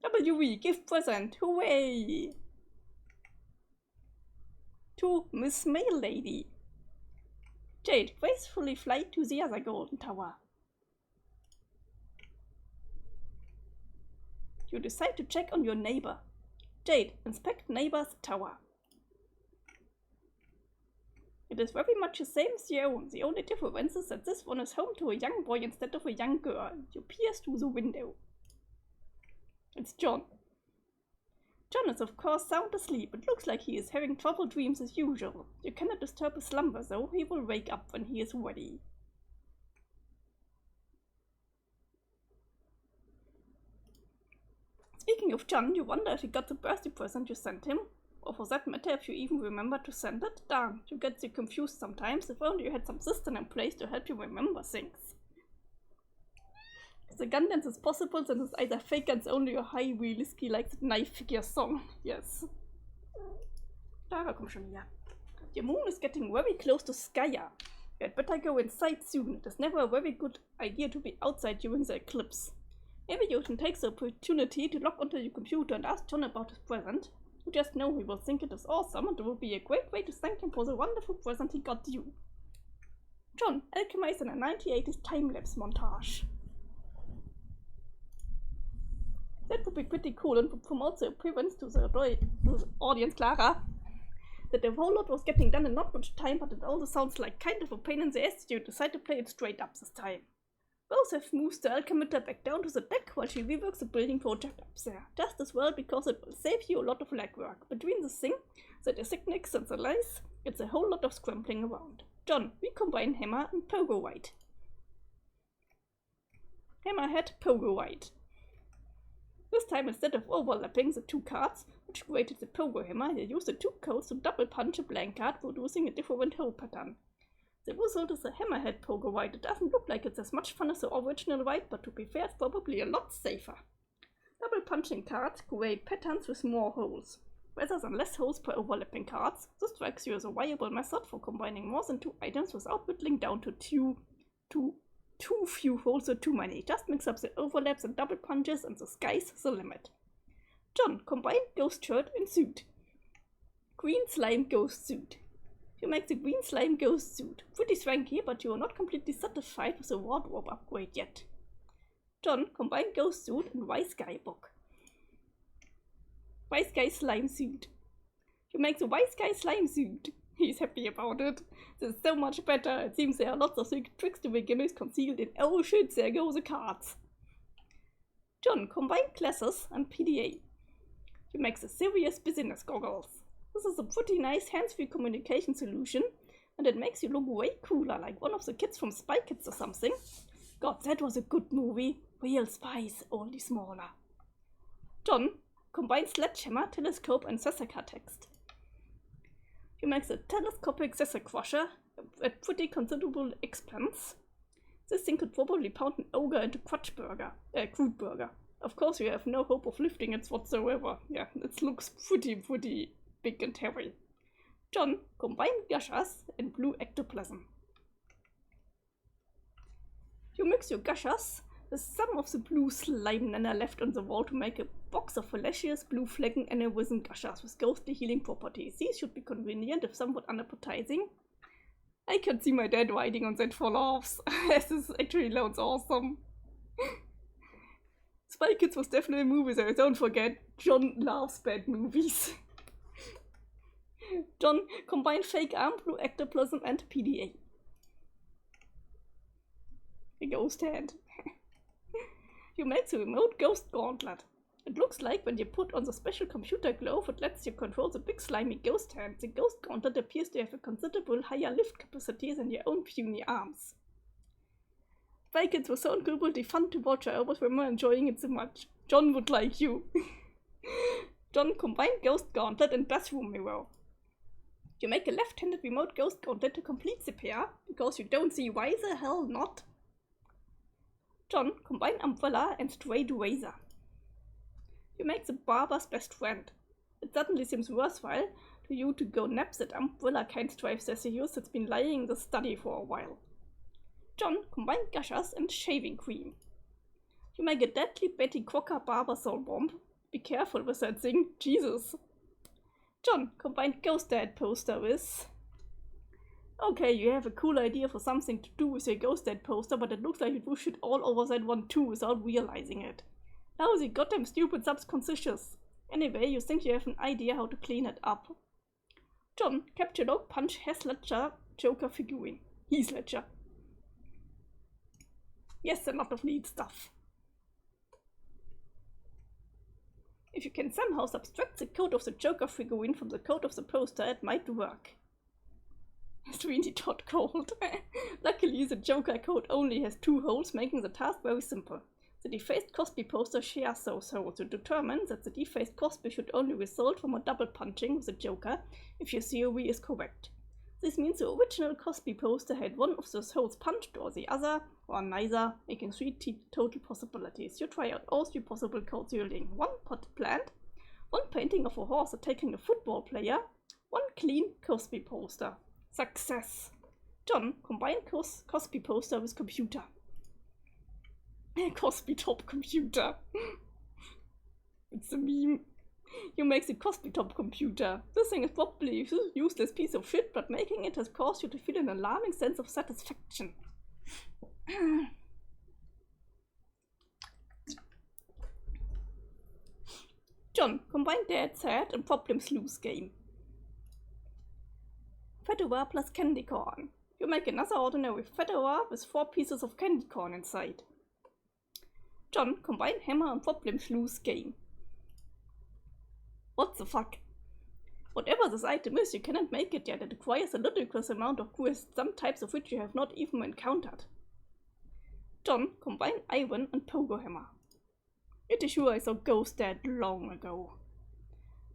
WV, give present, hooray! To Miss Mail Lady. Jade, gracefully fly to the other golden tower. You decide to check on your neighbor. Jade, inspect neighbor's tower. It is very much the same as your own. The only difference is that this one is home to a young boy instead of a young girl. You peers through the window. It's John. John is of course sound asleep. It looks like he is having troubled dreams as usual. You cannot disturb his slumber, though. He will wake up when he is ready. Speaking of John, you wonder if he got the birthday present you sent him. Or for that matter, if you even remember to send it. Darn, you get so confused sometimes. If only you had some system in place to help you remember things. If the gun dance is possible, then it's either fake guns only or high realistic like the knife figure song. Yes. Clara, komm schon her. Your moon is getting very close to Skya. You had better go inside soon. It is never a very good idea to be outside during the eclipse. Maybe you can take the opportunity to log onto your computer and ask John about his present. You just know he will think it is awesome, and it will be a great way to thank him for the wonderful present he got you. John, alchemize in a 1980s time-lapse montage. That would be pretty cool and would promote the appearance to the audience, Clara, that the whole lot was getting done in not much time, but it also sounds like kind of a pain in the ass. You decide to play it straight up this time. Both have moved the alchemitter back down to the deck while she reworks the building project up there. Just as well because it will save you a lot of legwork. Between the thing, the designates and the lies, it's a whole lot of scrambling around. John, we combine hammer and pogo white. Hammerhead, pogo white. This time, instead of overlapping the two cards, which created the pogo hammer, you use the two codes to double punch a blank card, producing a different hole pattern. The result is a hammerhead pogo white. It doesn't look like it's as much fun as the original white, but to be fair, it's probably a lot safer. Double punching cards create patterns with more holes, rather than less holes per overlapping cards. This strikes you as a viable method for combining more than two items without whittling down to too few holes or too many. Just mix up the overlaps and double punches, and the sky's the limit. John, combine ghost shirt and suit. Green slime ghost suit. You make the green slime ghost suit. Pretty swanky, but you are not completely satisfied with the wardrobe upgrade yet. John, combine ghost suit and wise guy book. Wise guy slime suit. You make the wise guy slime suit. He's happy about it. This is so much better. It seems there are lots of tricks to beginners concealed in oh shit, there go the cards. John, combine classes and PDA. You make the serious business goggles. This is a pretty nice hands-free communication solution, and it makes you look way cooler, like one of the kids from Spy Kids or something. God, that was a good movie. Real spies, only smaller. John, combine sledgehammer, telescope, and Sessaka text. You make the telescopic Sessa crusher at pretty considerable expense. This thing could probably pound an ogre into crude burger. Of course, you have no hope of lifting it whatsoever. Yeah, it looks pretty big and heavy. John, combine gushers and blue ectoplasm. You mix your gushers with some of the blue slime nana left on the wall to make a box of fallacious blue flagging aneurysm gushers with ghostly healing properties. These should be convenient if somewhat unappetizing. I can see my dad riding on that for laughs. This actually sounds awesome. Spy Kids was definitely a movie there. Don't forget, John loves bad movies. John, combine fake arm, blue ectoplasm, and PDA. A ghost hand. You make the remote ghost gauntlet. It looks like when you put on the special computer glove, it lets you control the big slimy ghost hand. The ghost gauntlet appears to have a considerable higher lift capacity than your own puny arms. Spy Kids was so incredibly fun to watch. I always remember enjoying it so much. John would like you. John, combine ghost gauntlet and bathroom mirror. You make a left-handed remote ghost gauntlet to complete the pair, because you don't see why the hell not. John, combine umbrella and straight razor. You make the barber's best friend. It suddenly seems worthwhile to you to go nab that umbrella kind stripe Theseus that's been lying in the study for a while. John, combine gushers and shaving cream. You make a deadly Betty Crocker barber soul bomb. Be careful with that thing, Jesus. John, combine Ghost Dad poster with... Okay, you have a cool idea for something to do with your Ghost Dad poster, but it looks like you do shit all over that one too without realizing it. Now the goddamn stupid sub's conscious. Anyway, you think you have an idea how to clean it up. John, capture dog, punch Heath Ledger, Joker figurine. Heath Ledger. Yes, a lot of neat stuff. If you can somehow subtract the code of the Joker figurine from the code of the poster, it might work. Sweeney Todd cold. Luckily, the Joker code only has 2 holes, making the task very simple. The defaced Cosby poster shares those holes to determine that the defaced Cosby should only result from a double punching with the Joker if your theory is correct. This means the original Cosby poster had one of those holes punched, or the other, or neither, making 3 total possibilities. You try out all 3 possible codes yielding 1 potted plant, 1 painting of a horse attacking a football player, 1 clean Cosby poster. Success! John, combine Cosby poster with computer. Cosby top computer. It's a meme. You make the Cosby top computer. This thing is probably a useless piece of shit, but making it has caused you to feel an alarming sense of satisfaction. John, combine Dad's Head and Problems Loose game. Fedora plus candy corn. You make another ordinary Fedora with 4 pieces of candy corn inside. John, combine Hammer and Problems Loose game. What the fuck? Whatever this item is, you cannot make it yet. It requires a ludicrous amount of quests, some types of which you have not even encountered. John, combine Iron and Pogo Hammer. Pretty sure I saw Ghost Dad long ago.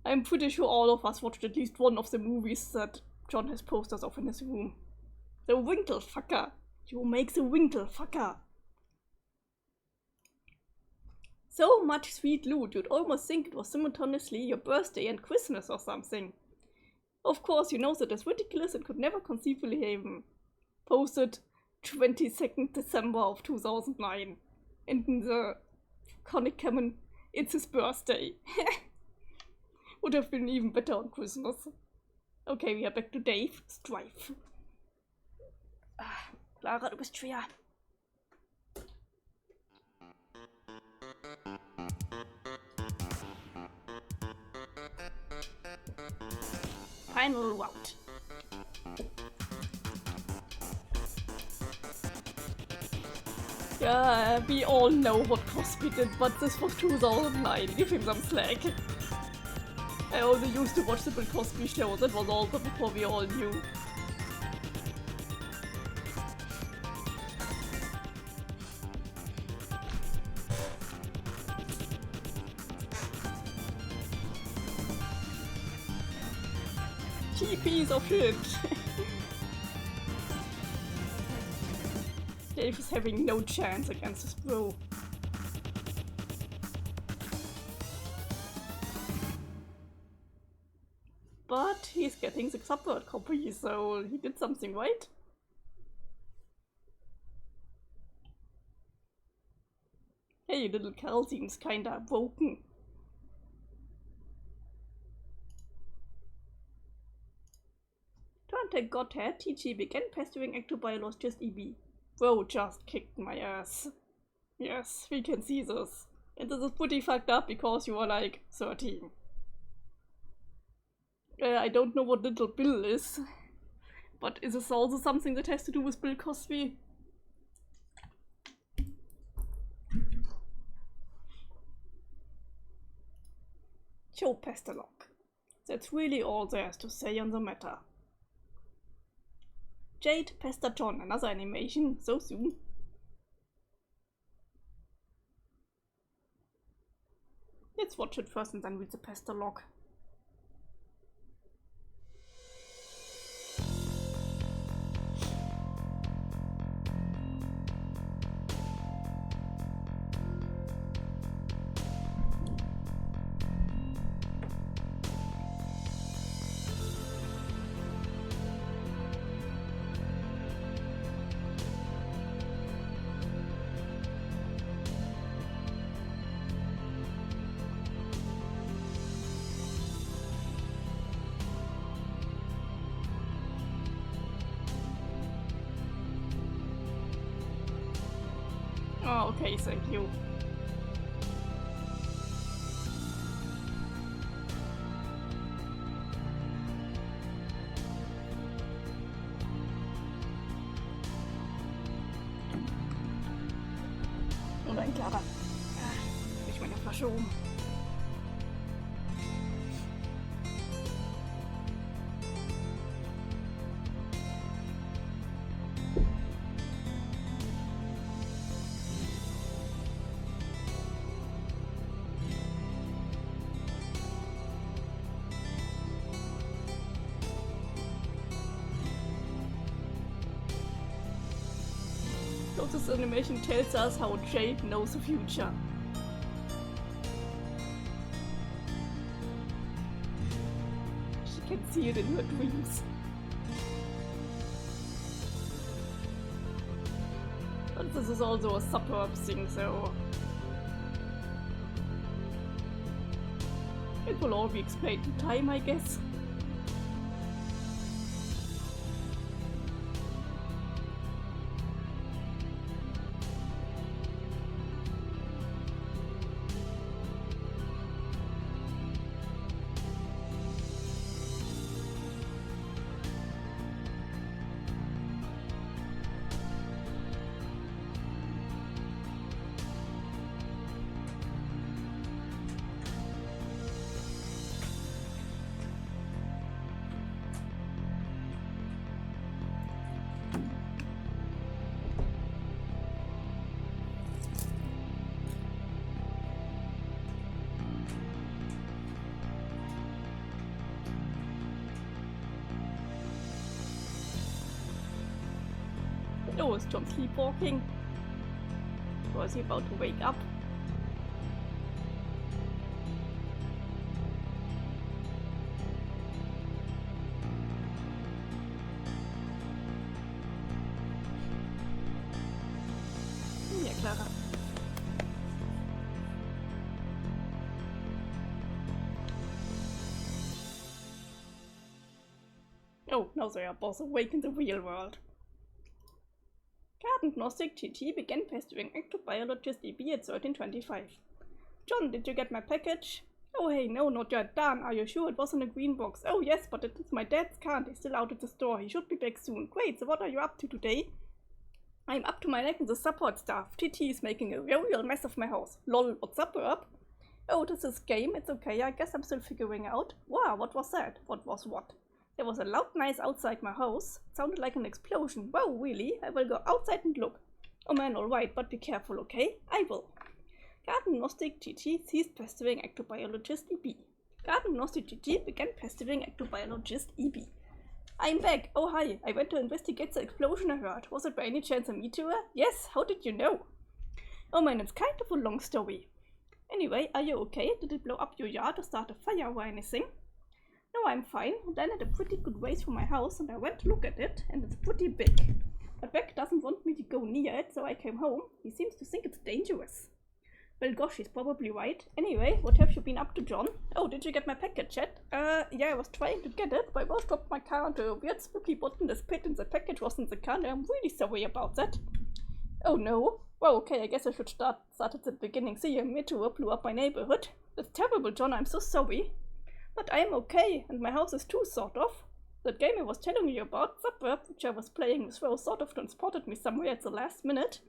I'm pretty sure all of us watched at least one of the movies that John has posters of in his room. The Winkle Fucker. You make the Winkle Fucker. So much sweet loot, you'd almost think it was simultaneously your birthday and Christmas or something. Of course, you know that is ridiculous and could never conceivably happen. Posted 22nd December of 2009. And in the comic canon, it's his birthday. Would have been even better on Christmas. Okay, we are back to Dave Strife. Clara, du bist schwer. Final round. Yeah, we all know what Cosby did, but this was 2009. Give him some slack. I only used to watch the Bill Cosby show. That was all before we all knew. Piece of shit. Dave is having no chance against his bro. But he's getting the subvert copy, so he did something right. Hey, little Cal seems kinda broken. Thank Godhead, TG began pestering ectobiolos just EB. Bro just kicked my ass. Yes, we can see this. And this is pretty fucked up because you are like 13. I don't know what little Bill is. But is this also something that has to do with Bill Cosby? Joe Pestalog. That's really all there is to say on the matter. Jade, Pester John, another animation, so soon. Let's watch it first and then read the Pester log. Oh, okay, thank you. Clara. Ich meine Flasche um. This animation tells us how Jade knows the future. She can see it in her dreams. But this is also a suburb thing, so it will all be explained in time, I guess. Oh, is John sleepwalking? Or is he about to wake up? Ja, Clara. Oh, now they are both awake in the real world. Garden Gnostic GT began pestering ectobiologist EB at 1325. John, did you get my package? Oh hey, no, not yet. Dan, are you sure it was in a green box? Oh yes, but it's my dad's car. He's still out at the store. He should be back soon. Great, so what are you up to today? I'm up to my neck in the support stuff. TT is making a real mess of my house. Lol, what suburb? Oh, this is game. It's okay, I guess I'm still figuring out. Wow, what was that? What was what? There was a loud noise outside my house. It sounded like an explosion. Wow, really? I will go outside and look. Oh man, alright, but be careful, okay? I will. Garden Gnostic GT ceased pestering ectobiologist EB. Garden Gnostic GT began pestering ectobiologist EB. I'm back. Oh hi, I went to investigate the explosion I heard. Was it by any chance a meteor? Yes, how did you know? Oh man, it's kind of a long story. Anyway, are you okay? Did it blow up your yard or start a fire or anything? No, I'm fine. Dan had a pretty good ways from my house and I went to look at it, and it's pretty big. But Beck doesn't want me to go near it, so I came home. He seems to think it's dangerous. Well, gosh, he's probably right. Anyway, what have you been up to, John? Oh, did you get my package yet? Yeah, I was trying to get it, but I almost dropped my car into a weird spooky bottomless pit and the package was in the car, and I'm really sorry about that. Oh no. Well, okay, I guess I should start at the beginning. See, a meteor blew up my neighborhood. That's terrible, John, I'm so sorry. But I'm okay, and my house is too, sort of. That game I was telling you about, Suburb, which I was playing with Rose, sort of transported me somewhere at the last minute.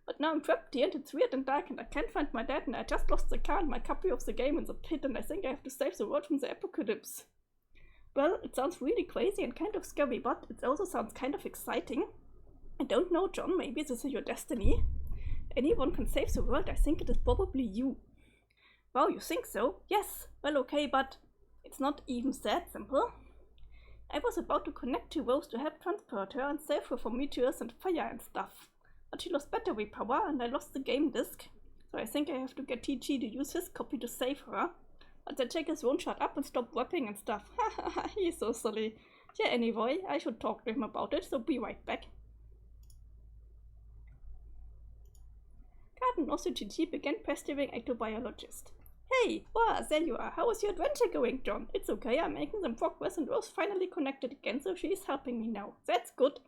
But now I'm trapped here and it's weird and dark and I can't find my dad and I just lost the car and my copy of the game in the pit and I think I have to save the world from the apocalypse. Well, it sounds really crazy and kind of scary, but it also sounds kind of exciting. I don't know, John, maybe this is your destiny. Anyone can save the world, I think it is probably you. Wow, you think so? Yes. Well, okay, but it's not even that simple. I was about to connect to Rose to help transport her and save her from meteors and fire and stuff. But she lost battery power and I lost the game disc. So I think I have to get TG to use his copy to save her. But the checkers won't shut up and stop rapping and stuff. Hahaha, he's so silly. Yeah, anyway, I should talk to him about it, so be right back. Garden also GT began pestering ectobiologist. Hey, wow, there you are. How is your adventure going, John? It's okay, I'm making some progress and Rose finally connected again, so she is helping me now. That's good.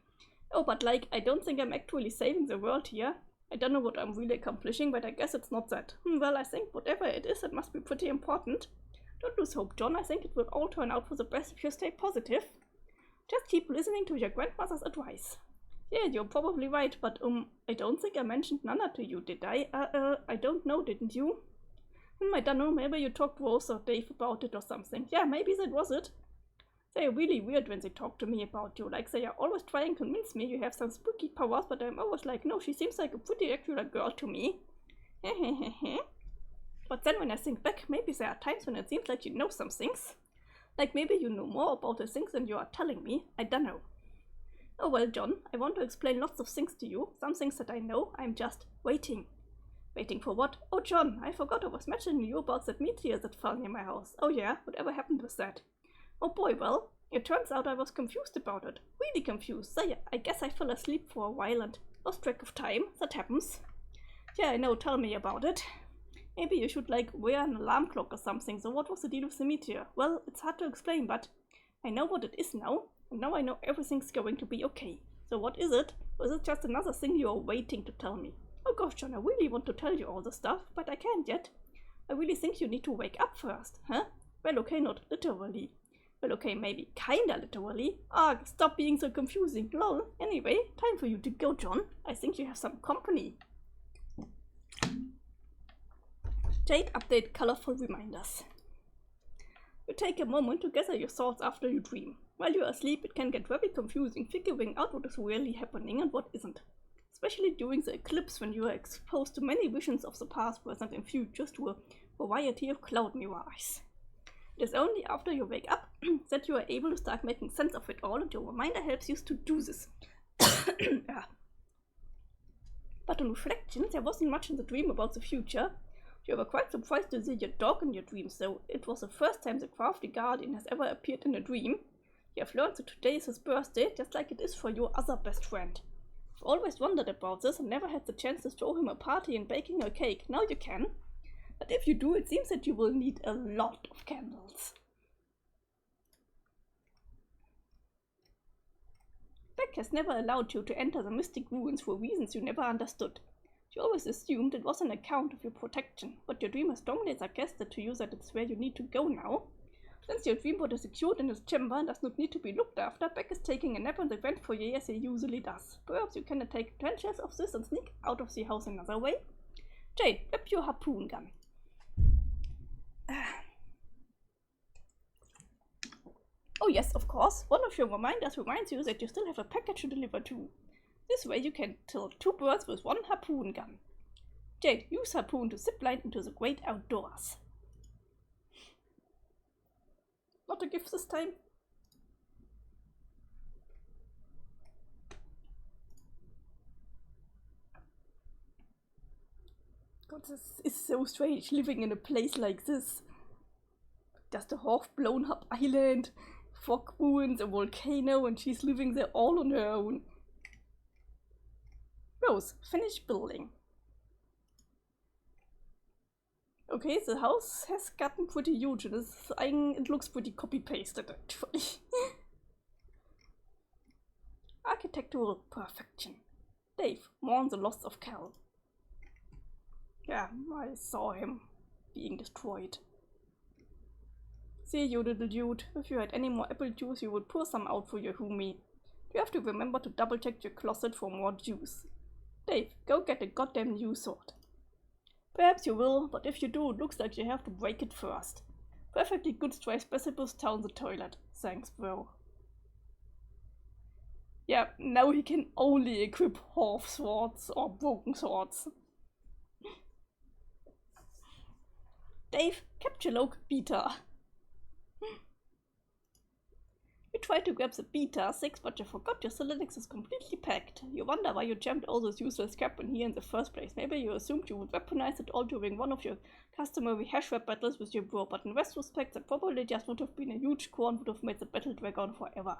Oh, but like, I don't think I'm actually saving the world here. I don't know what I'm really accomplishing, but I guess it's not that. Well, I think whatever it is, it must be pretty important. Don't lose hope, John. I think it will all turn out for the best if you stay positive. Just keep listening to your grandmother's advice. Yeah, you're probably right, but I don't think I mentioned Nana to you, did I? I don't know, didn't you? I don't know, maybe you talked to Rose or Dave about it or something. Yeah, maybe that was it. They are really weird when they talk to me about you, like they are always trying to convince me you have some spooky powers, but I'm always like, no, she seems like a pretty regular girl to me. But then when I think back, maybe there are times when it seems like you know some things. Like maybe you know more about the things than you are telling me. I don't know. Oh well, John, I want to explain lots of things to you. Some things that I know, I'm just waiting. Waiting for what? Oh, John, I forgot I was mentioning you about that meteor that fell near my house. Oh yeah, whatever happened with that? Oh boy, well, it turns out I was confused about it. Really confused. So yeah, I guess I fell asleep for a while and lost track of time. That happens. Yeah, I know, tell me about it. Maybe you should like wear an alarm clock or something. So what was the deal with the meteor? Well, it's hard to explain, but I know what it is now. And now I know everything's going to be okay. So what is it? Or is it just another thing you are waiting to tell me? Oh gosh, John, I really want to tell you all the stuff, but I can't yet. I really think you need to wake up first, huh? Well, okay, not literally. Well, okay, maybe kinda literally. Ah, stop being so confusing, lol. Anyway, time for you to go, John. I think you have some company. Jade, update colorful reminders. You take a moment to gather your thoughts after you dream. While you are asleep, it can get very confusing figuring out what is really happening and what isn't. Especially during the eclipse when you are exposed to many visions of the past, present and futures to a variety of cloud mirrors. It is only after you wake up that you are able to start making sense of it all, and your reminder helps you to do this. But on reflection, there wasn't much in the dream about the future. You were quite surprised to see your dog in your dreams, though it was the first time the crafty guardian has ever appeared in a dream. You have learned that today is his birthday, just like it is for your other best friend. I've always wondered about this and never had the chance to throw him a party and baking a cake. Now you can. But if you do, it seems that you will need a lot of candles. Beck has never allowed you to enter the mystic ruins for reasons you never understood. She always assumed it was an account of your protection, but your dream has strongly suggested to you that it's where you need to go now. Since your dreambot is secured in his chamber and does not need to be looked after, Beck is taking a nap in the grand foyer as he usually does. Perhaps you can take advantage of this and sneak out of the house another way. Jade, grab your harpoon gun. Oh yes, of course. One of your reminders reminds you that you still have a package to deliver too. This way you can kill 2 birds with 1 harpoon gun. Jade, use harpoon to zipline into the great outdoors. Not a gift this time. God, this is so strange living in a place like this. Just a half-blown-up island, fog ruins, a volcano, and she's living there all on her own. Rose, finish building. Okay, the house has gotten pretty huge and it looks pretty copy-pasted actually. Architectural perfection. Dave, mourn the loss of Cal. Yeah, I saw him being destroyed. See you, little dude. If you had any more apple juice, you would pour some out for your homie. You have to remember to double check your closet for more juice. Dave, go get a goddamn new sword. Perhaps you will, but if you do, it looks like you have to break it first. Perfectly good stray specimens down the toilet. Thanks, bro. Yeah, now he can only equip half swords or broken swords. Dave, capture Loke Beta. You tried to grab the Beta 6, but you forgot your cylinders is completely packed. You wonder why you jammed all this useless crap in here in the first place. Maybe you assumed you would weaponize it all during one of your customary hash rap battles with your bro, but in retrospect that probably just would have been a huge core and would have made the battle drag on forever.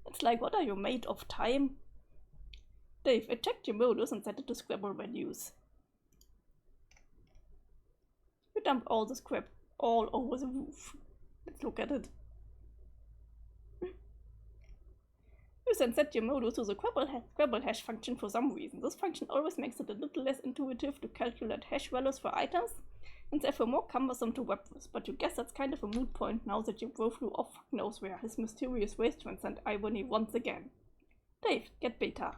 It's like, what are you made of, time? Dave, I checked your modus and set it to Scrabble menus. You dumped all this crap all over the roof. Let's look at it. You then set your modus to the Scrabble hash function for some reason. This function always makes it a little less intuitive to calculate hash values for items, and therefore more cumbersome to work with, but you guess that's kind of a moot point now that your bro flew off fuck knows where, his mysterious ways transcend irony once again. Dave, get Beta.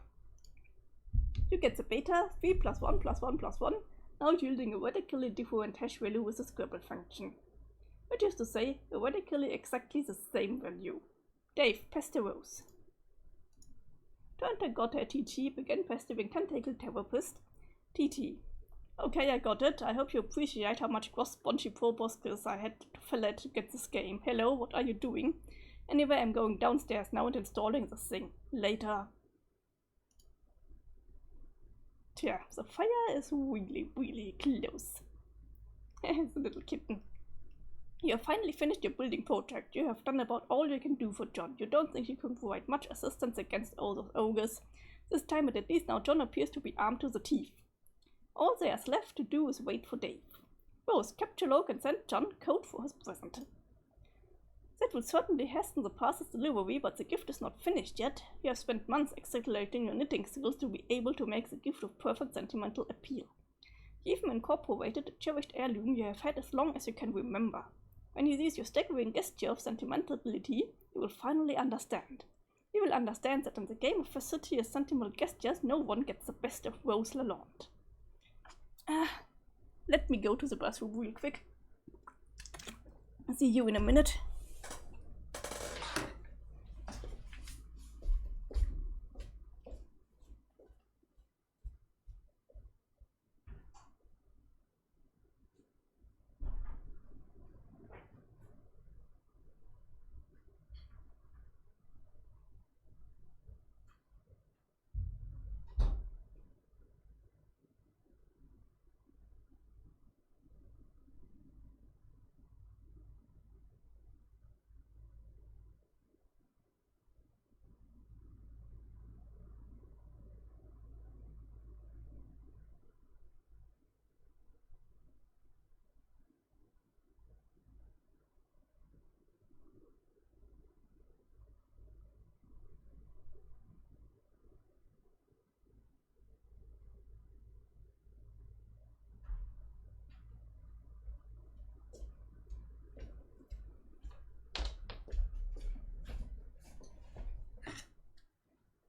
You get the beta 3 plus 1 plus 1 plus 1, now yielding a radically different hash value with the Scribble function. Which is to say, a radically exactly the same value. Dave, pester Rose. To enter Gotta TT, begin pestering Tentacle Therapist. TT. Okay, I got it. I hope you appreciate how much cross-spongy pro skills I had to fill out to get this game. Hello, what are you doing? Anyway, I'm going downstairs now and installing this thing. Later. Tja, the fire is really, really close. The little kitten. You have finally finished your building project. You have done about all you can do for John. You don't think you can provide much assistance against all those ogres. This time, at least now, John appears to be armed to the teeth. All there's left to do is wait for Dave. Rose, capture Log and send John code for his present. That will certainly hasten the parcel's delivery, but the gift is not finished yet. You have spent months accelerating your knitting skills to be able to make the gift of perfect sentimental appeal. You even incorporated a cherished heirloom you have had as long as you can remember. When he sees your staggering gesture of sentimentality, you will finally understand. You will understand that in the game of fastidious sentimental gestures, no one gets the best of Rose Lalonde. Let me go to the bathroom real quick. I'll see you in a minute.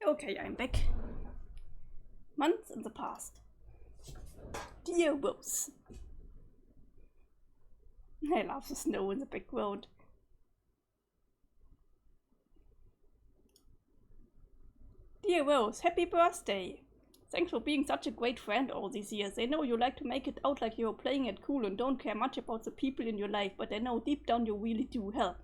Okay, I'm back. Months in the past. Dear Rose. I love the snow in the background. Dear Rose, happy birthday! Thanks for being such a great friend all these years. I know you like to make it out like you're playing it cool and don't care much about the people in your life, but I know deep down you really do. Hell,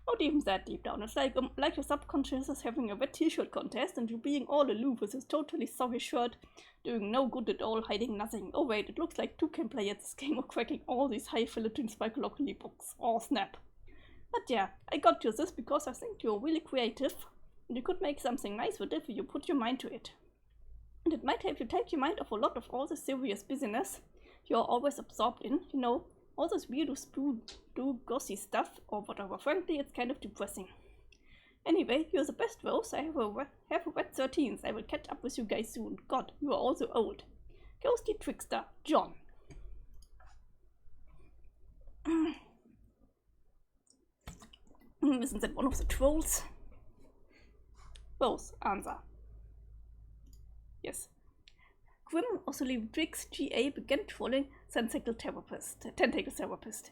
not even that deep down. It's like your subconscious is having a wet t-shirt contest and you being all aloof with this totally sorry shirt, doing no good at all, hiding nothing. Oh wait, it looks like two can play at this game of cracking all these highfalutin locally books. Oh snap. But yeah, I got you this because I think you're really creative and you could make something nice with it if you put your mind to it. And it might help you take your mind off a lot of all the serious business you're always absorbed in, you know, all this weirdo gossy stuff or whatever. Frankly, it's kind of depressing. Anyway, you're the best, Rose. I have a wet 13th. I will catch up with you guys soon. God, you are all so old. Ghosty trickster, John. Isn't that one of the trolls? Rose, answer. Yes. Grim Oscilliptrix GA began trolling Tentacle Therapist.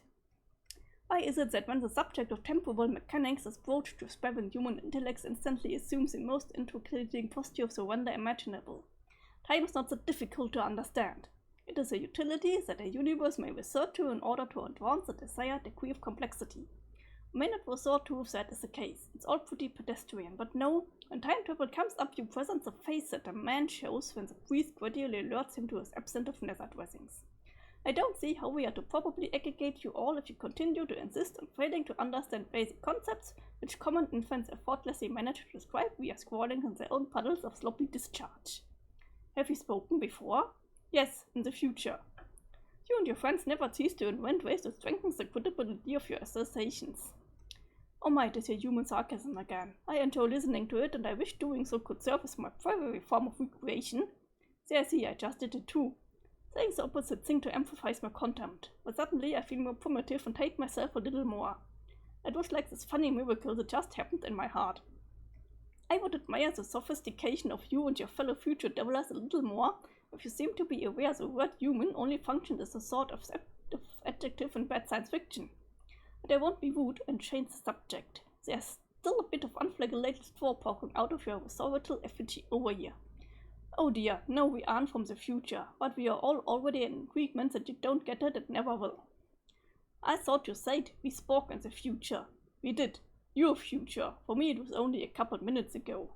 Why is it that when the subject of temporal mechanics is broached to sparing human intellects instantly assumes the most intriguing posture of surrender imaginable? Time is not so difficult to understand. It is a utility that a universe may resort to in order to advance the desired degree of complexity. We may not resort to if that is the case. It's all pretty pedestrian, but no, when time travel comes up, you present the face that a man shows when the priest gradually alerts him to his absence of nether dressings. I don't see how we are to properly educate you all if you continue to insist on failing to understand basic concepts which common infants effortlessly manage to describe via scrawling in their own puddles of sloppy discharge. Have you spoken before? Yes, in the future. You and your friends never cease to invent ways to strengthen the credibility of your assertions. Oh my, it is your human sarcasm again. I enjoy listening to it and I wish doing so could serve as my primary form of recreation. There, see, I just did it too. Saying the opposite thing to emphasize my contempt, but suddenly I feel more primitive and hate myself a little more. It was like this funny miracle that just happened in my heart. I would admire the sophistication of you and your fellow future dwellers a little more if you seem to be aware the word human only functions as a sort of adjective in bad science fiction. But I won't be rude and change the subject. There's still a bit of unflagellated straw poking out of your sorrowful effigy over here. Oh dear, no, we aren't from the future, but we are all already in agreement that you don't get it and never will. I thought you said we spoke in the future. We did. Your future. For me it was only a couple minutes ago.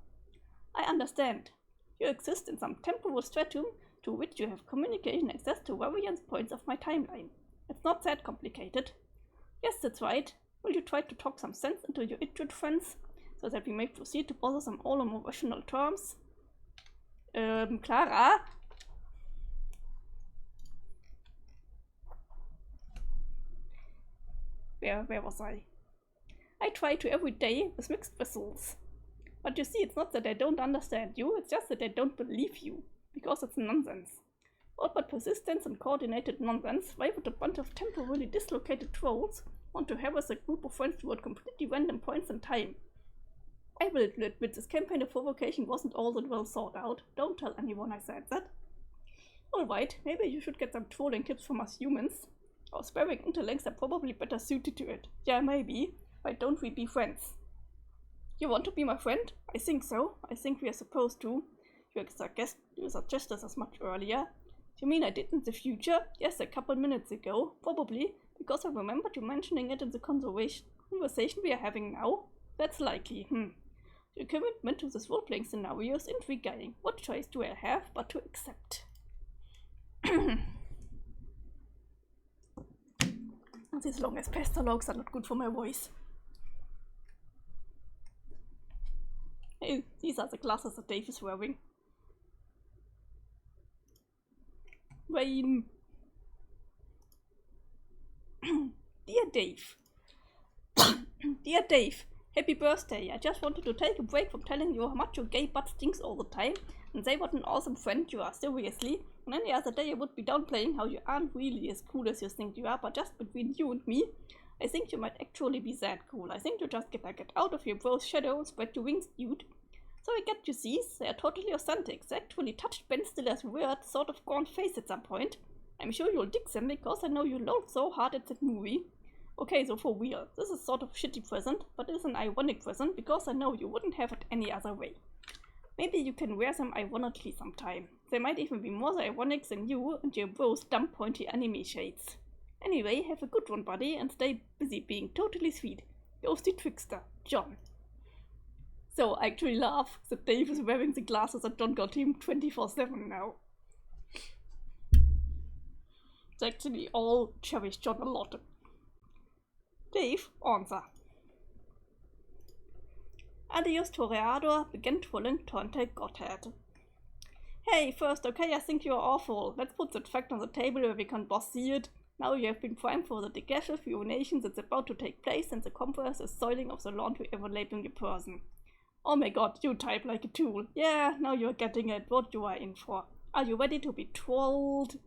I understand. You exist in some temporal stratum to which you have communication access to various points of my timeline. It's not that complicated. Yes, that's right. Will you try to talk some sense into your idiot friends, so that we may proceed to process them all in more rational terms? Clara? Where was I? I try to every day with mixed results. But you see, it's not that I don't understand you, it's just that I don't believe you, because it's nonsense. All but persistence and coordinated nonsense. Why would a bunch of temporarily dislocated trolls want to harass a group of friends toward completely random points in time? I will admit this campaign of provocation wasn't all that well thought out. Don't tell anyone I said that. Alright, maybe you should get some trolling tips from us humans. Our sparing intellects are probably better suited to it. Yeah, maybe. Why don't we be friends? You want to be my friend? I think so. I think we are supposed to. You suggested as much earlier. You mean I did in the future? Yes, a couple minutes ago. Probably, because I remembered you mentioning it in the conversation we are having now. That's likely, Your commitment to this role-playing scenario is intriguing. What choice do I have but to accept? These long as pasta logs are not good for my voice. Hey, these are the glasses that Dave is wearing. Rain. Dear Dave. Dear Dave, happy birthday. I just wanted to take a break from telling you how much your gay butt stinks all the time and say what an awesome friend you are, seriously. And any other day I would be downplaying how you aren't really as cool as you think you are, but just between you and me, I think you might actually be that cool. I think you just get out of your bro's shadow and spread your wings, dude. So I get you see, they are totally authentic. They actually touched Ben Stiller's weird, sort of gaunt face at some point. I'm sure you'll dig them because I know you lolled so hard at that movie. Okay, so for real, this is sort of shitty present, but it's an ironic present because I know you wouldn't have it any other way. Maybe you can wear them ironically sometime. They might even be more ironic than you and your bro's dumb pointy anime shades. Anyway, have a good one, buddy, and stay busy being totally sweet. Ghosty Trickster, John. So I actually laugh that Dave is wearing the glasses that John got him 24/7 now. They actually all cherish John a lot. Dave, answer. Adios Toreador, began trolling Tornte Godhead. Hey, first, okay, I think you're awful. Let's put that fact on the table where we can both see it. Now you have been primed for the decisive urination that's about to take place and the compress is soiling of the laundry ever labeling your person. Oh my god, you type like a tool. Yeah, now you're getting it, what you are in for. Are you ready to be trolled?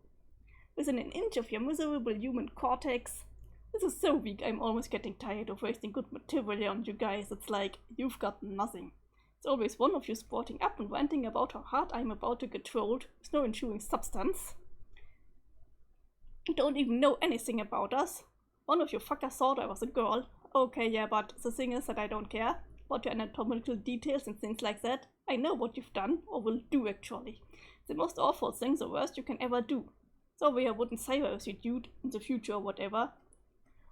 Within an inch of your miserable human cortex? This is so weak, I'm almost getting tired of wasting good material on you guys. It's like, you've got nothing. It's always one of you sporting up and ranting about how hard I'm about to get trolled, with no ensuing substance. You don't even know anything about us. One of you fuckers thought I was a girl. Okay, yeah, but the thing is that I don't care about your anatomical details and things like that. I know what you've done, or will do actually. The most awful thing, the worst you can ever do. Sorry I wouldn't say I was your dude in the future or whatever.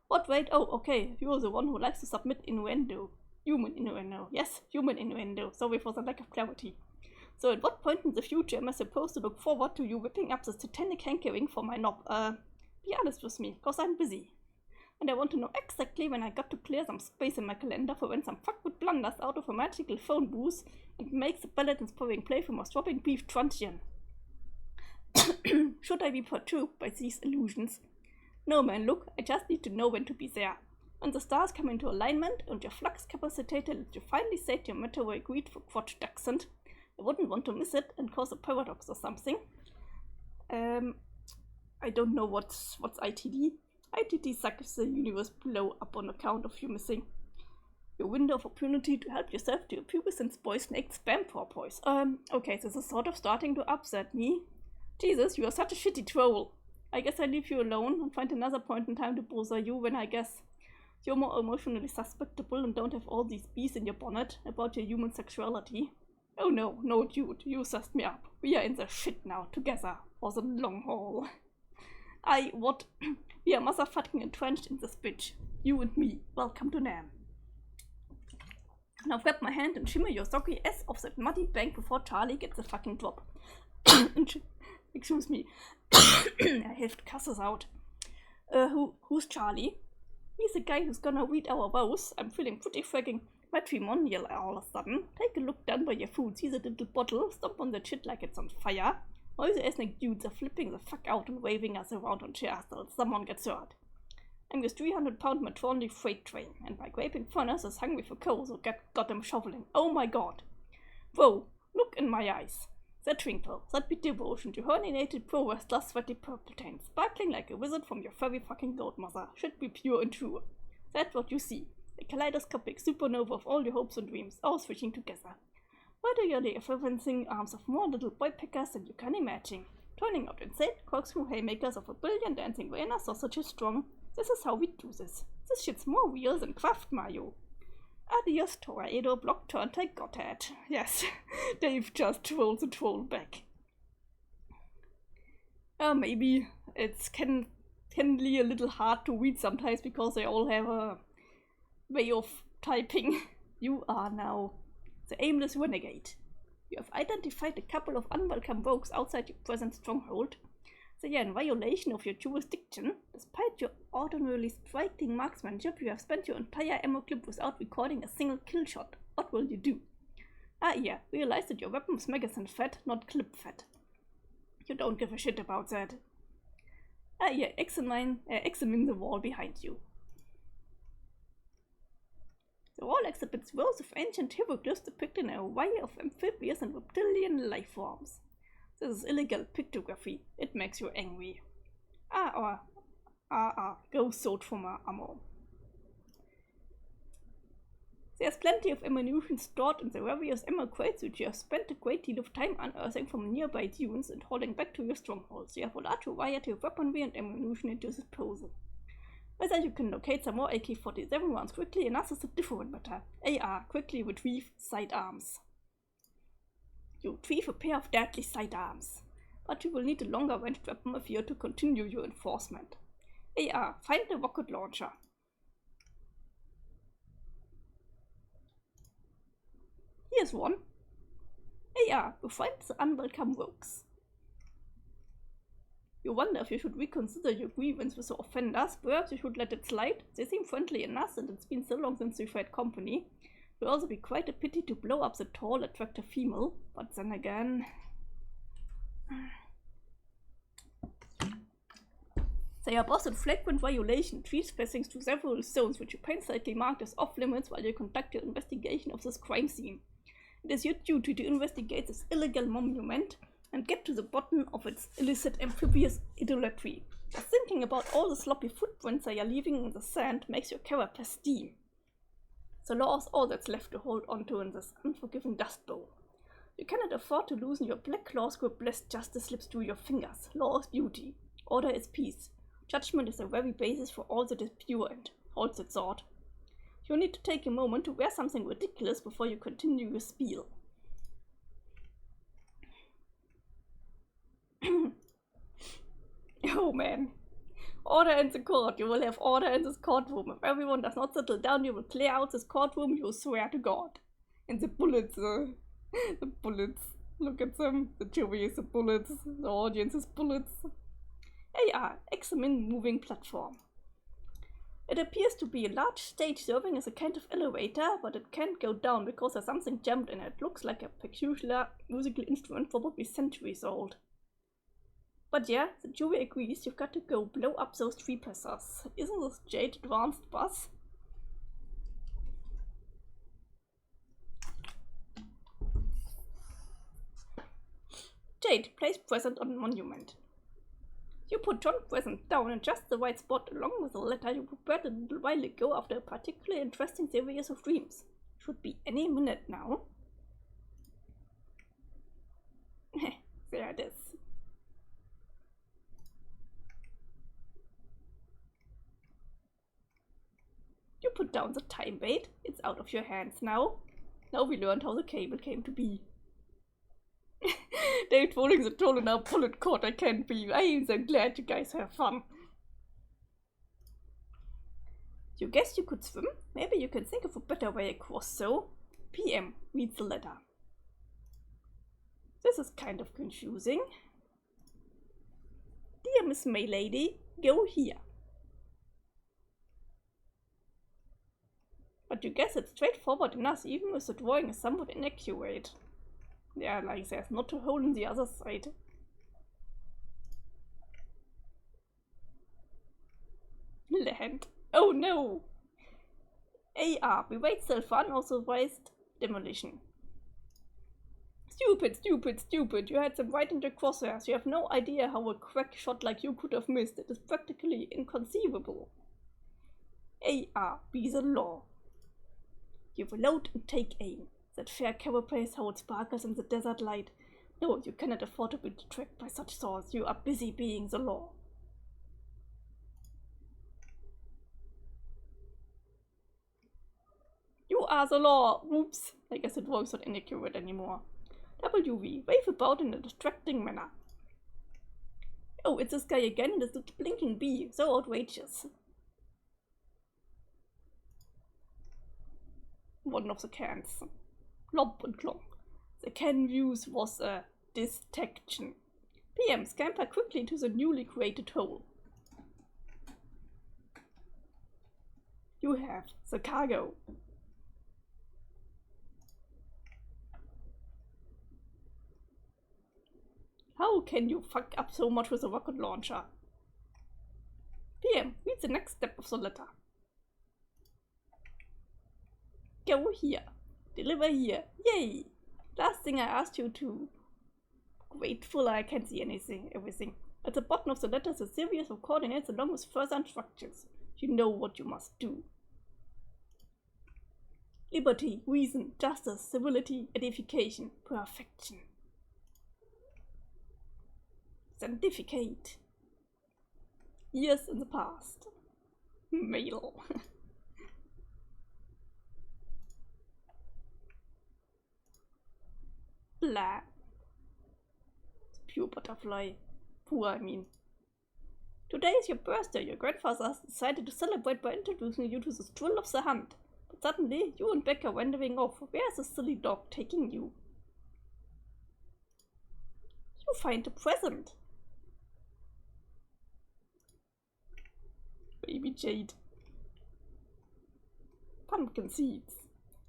What, wait, oh, okay, you're the one who likes to submit innuendo. Human innuendo. Yes, human innuendo. Sorry for the lack of clarity. So at what point in the future am I supposed to look forward to you whipping up this titanic hankering for my knob? Be honest with me, cause I'm busy. And I want to know exactly when I got to clear some space in my calendar for when some fuckwood blunders out of a magical phone booth and makes a ballad-inspiring play from a throbbing beef truncheon. Should I be perturbed by these illusions? No man, look, I just need to know when to be there. When the stars come into alignment and your flux capacitator lets you finally sate your meteoric greed for quatch dachshund, I wouldn't want to miss it and cause a paradox or something. I don't know what's ITD. ITD sucks the universe blow up on account of you missing. Your window of opportunity to help yourself to your pubescent boy-snake spam porpoise. Okay, this is sort of starting to upset me. Jesus, you are such a shitty troll. I guess I leave you alone and find another point in time to bother you when I guess you're more emotionally susceptible and don't have all these bees in your bonnet about your human sexuality. Oh no, dude, you sussed me up. We are in the shit now, together, for the long haul. What? We are motherfucking entrenched in this bitch. You and me. Welcome to Nam. Now grab my hand and shimmer your soggy ass off that muddy bank before Charlie gets a fucking drop. Excuse me. I have to cuss this out. Who's Charlie? He's the guy who's gonna read our vows. I'm feeling pretty fucking matrimonial all of a sudden. Take a look down by your food. See the little bottle? Stomp on that shit like it's on fire. All the ethnic dudes are flipping the fuck out and waving us around on chairs till someone gets hurt. I'm this 300-pound matronly freight train, and my graping furnace is hungry for coal, so got them shoveling. Oh my god. Whoa, look in my eyes. That twinkle, that bit devotion to herniated pro wrestler sweaty purple taint, sparkling like a wizard from your furry fucking godmother, should be pure and true. That's what you see. A kaleidoscopic supernova of all your hopes and dreams, all switching together. Whether you're the effervescing arms of more little boy pickers than you can imagine, turning out insane corkscrew haymakers of a billion dancing Vienna sausages strong. This is how we do this. This shit's more real than Kraft Mayo. Adios, Tornado, block turned I got it. Yes, Dave just trolled the troll back. Maybe it's can be a little hard to read sometimes because they all have a way of typing. You are now the aimless renegade. You have identified a couple of unwelcome rogues outside your present stronghold. They are in violation of your jurisdiction. Despite your ordinarily striking marksmanship, you have spent your entire ammo clip without recording a single kill shot. What will you do? Yeah, realize that your weapon's magazine fat, not clip fat. You don't give a shit about that. Yeah, examine the wall behind you. The wall exhibits rows of ancient hieroglyphs depicting a array of amphibious and reptilian life forms. This is illegal pictography. It makes you angry. Go sort for my ammo. There's plenty of ammunition stored in the various ammo crates which you have spent a great deal of time unearthing from nearby dunes and hauling back to your strongholds. You have a large variety of weaponry and ammunition at your disposal. Whether you can locate some more AK-47 rounds quickly enough is a different matter. AR, quickly retrieve sidearms. You retrieve a pair of deadly sidearms, but you will need a longer ranged weapon if you are to continue your enforcement. AR, find the rocket launcher. Here's one. AR, you find the unwelcome rogues. You wonder if you should reconsider your grievance with the offenders. Perhaps you should let it slide. They seem friendly enough, and it's been so long since we've had company. It would also be quite a pity to blow up the tall, attractive female, but then again... They are both in flagrant violation, trespassing to several zones which you painstakingly marked as off-limits while you conduct your investigation of this crime scene. It is your duty to investigate this illegal monument and get to the bottom of its illicit amphibious idolatry. Just thinking about all the sloppy footprints they are leaving in the sand makes your character steam. The law is all that's left to hold onto in this unforgiving dust bowl. You cannot afford to loosen your black claws grip lest justice slips through your fingers. Law is beauty. Order is peace. Judgment is the very basis for all that is pure and holds its sword. You need to take a moment to wear something ridiculous before you continue your spiel. Oh man. Order in the court. You will have order in this courtroom. If everyone does not settle down, you will clear out this courtroom, you swear to God. And the bullets, the bullets. Look at them. The jury is the bullets. The audience is bullets. AR, examine moving platform. It appears to be a large stage serving as a kind of elevator, but it can't go down because there's something jammed in it. Looks like a peculiar musical instrument, probably centuries old. But yeah, the jury agrees you've got to go blow up those trespassers. Isn't this Jade advanced buzz? Jade, place present on monument. You put John present down in just the right spot along with the letter you prepared a little while ago after a particularly interesting series of dreams. Should be any minute now. There it is. You put down the time bait. It's out of your hands now. Now we learned how the cable came to be. David folding the toll in our bullet cord. I can't believe. I am so glad you guys have fun. You guess you could swim? Maybe you can think of a better way across, so PM reads the letter. This is kind of confusing. Dear Miss Maylady, go here. But you guess it's straightforward enough, even if the drawing is somewhat inaccurate. Yeah, like there's not a hole in the other side. Land. Oh no! AR, we wait still for unauthorized demolition. Stupid, stupid, stupid. You had them right in the crosshairs. You have no idea how a crack shot like you could have missed. It is practically inconceivable. AR, be the law. You reload and take aim. That fair carapace how it sparkles in the desert light. No, you cannot afford to be tracked by such thoughts. You are busy being the law. You are the law. Whoops. I guess it was not inaccurate anymore. WV, wave about in a distracting manner. Oh, it's this guy again and it's a blinking bee. So outrageous. One of the cans. Lomp and clonk. The can views was a distraction. PM, scamper quickly to the newly created hole. You have the cargo. How can you fuck up so much with a rocket launcher? PM, read the next step of the letter. Go here. Deliver here. Yay! Last thing I asked you to. Grateful I can't see everything. At the bottom of the letter is a series of coordinates along with further instructions. You know what you must do. Liberty, reason, justice, civility, edification, perfection. Sanctificate. Years in the past. Mail. Blah. Pure butterfly. Poor, I mean. Today is your birthday. Your grandfather has decided to celebrate by introducing you to the thrill of the hunt. But suddenly, you and Beck are wandering off. Where is the silly dog taking you? You find a present. Baby Jade. Pumpkin seeds.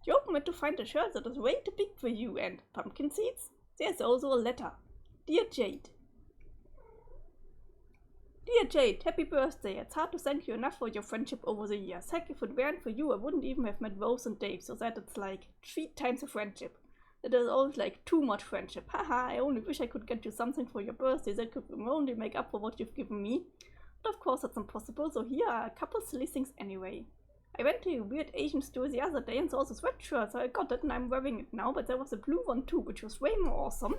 You open it to find a shirt that is way too big for you and pumpkin seeds? There's also a letter. Dear Jade. Dear Jade, happy birthday. It's hard to thank you enough for your friendship over the years. Heck, if it weren't for you, I wouldn't even have met Rose and Dave, so that it's like 3 times the friendship. That is always like too much friendship. Haha, I only wish I could get you something for your birthday that could only make up for what you've given me. But of course that's impossible, so here are a couple silly things anyway. I went to a weird Asian store the other day and saw this red shirt, so I got it and I'm wearing it now, but there was a blue one too, which was way more awesome.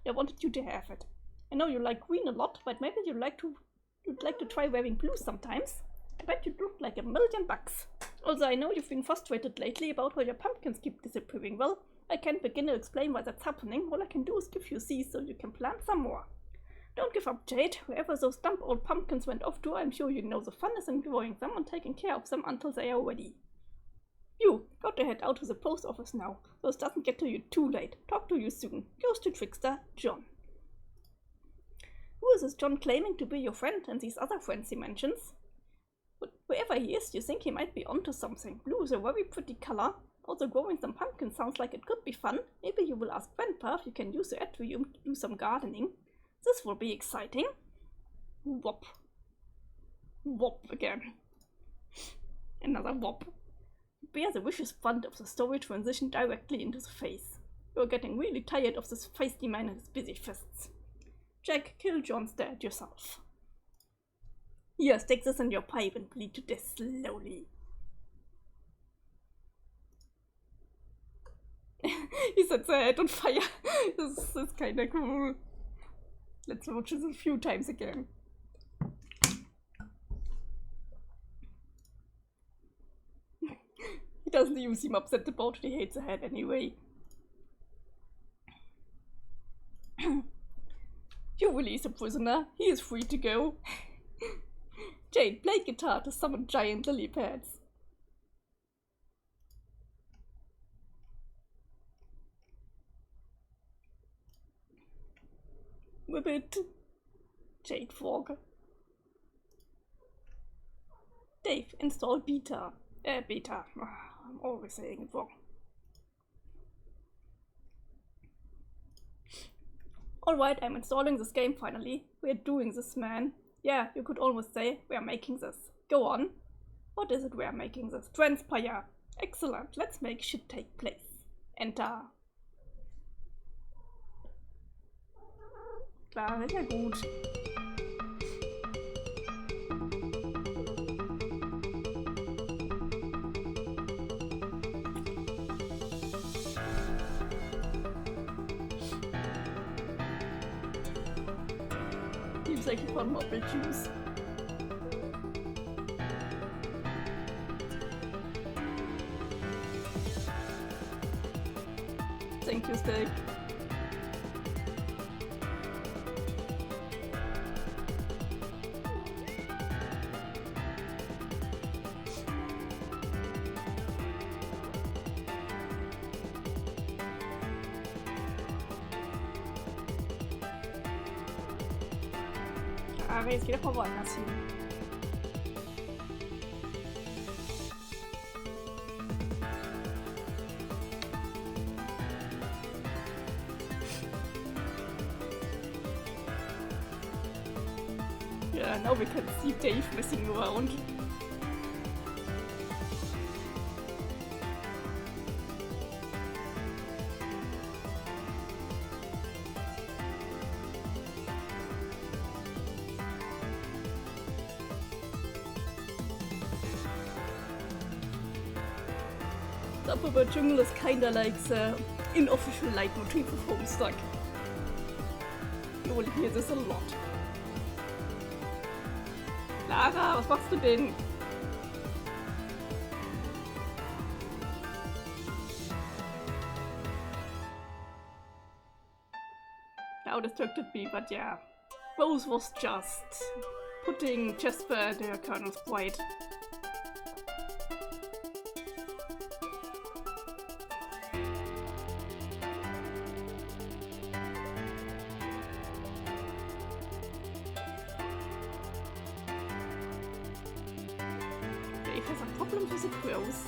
I wanted you to have it. I know you like green a lot, but maybe you'd like to try wearing blue sometimes. I bet you'd look like $1,000,000. Also, I know you've been frustrated lately about how your pumpkins keep disappearing. Well, I can't begin to explain why that's happening. All I can do is give you seeds so you can plant some more. Don't give up, Jade. Wherever those dumb old pumpkins went off to, I'm sure you know the fun is in growing them and taking care of them until they are ready. You, got to head out to the post office now, so it doesn't get to you too late. Talk to you soon. Yours to Trickster, John. Who is this John claiming to be your friend and these other friends he mentions? But wherever he is, you think he might be onto something. Blue is a very pretty color. Also, growing some pumpkins sounds like it could be fun. Maybe you will ask Grandpa if you can use the atrium to do some gardening. This will be exciting. Whop. Whop again. Another whop. Bear the vicious brunt of the story transition directly into the face. You're getting really tired of this feisty man and his busy fists. Jack, kill John's dad yourself. Here, stick this in your pipe and bleed to death slowly. He sets her head on fire. This is kinda cool. Let's watch this a few times again. He doesn't even seem upset about it, he hates her head anyway. You release a prisoner, he is free to go. Jade played guitar to summon giant lily pads. Ribbit. Jade Frog. Dave, install beta. Beta. I'm always saying it wrong. Alright, I'm installing this game finally. We're doing this, man. Yeah, you could almost say we're making this. Go on. What is it we're making this? Transpire. Excellent. Let's make shit take place. Enter. Klar, ist ja gut. Seems like a fun model juice. Thank you, Steak. Aber jetzt geht er woanders hin. Yeah, now we can see Dave messing around. The upper jungle is kinda like the unofficial leitmotif of Homestuck. You will hear this a lot. Lara, was machst du denn? Now distracted me, but yeah. Rose was just putting Jasper at her Colonel's pride. Dave has a problem with the crows.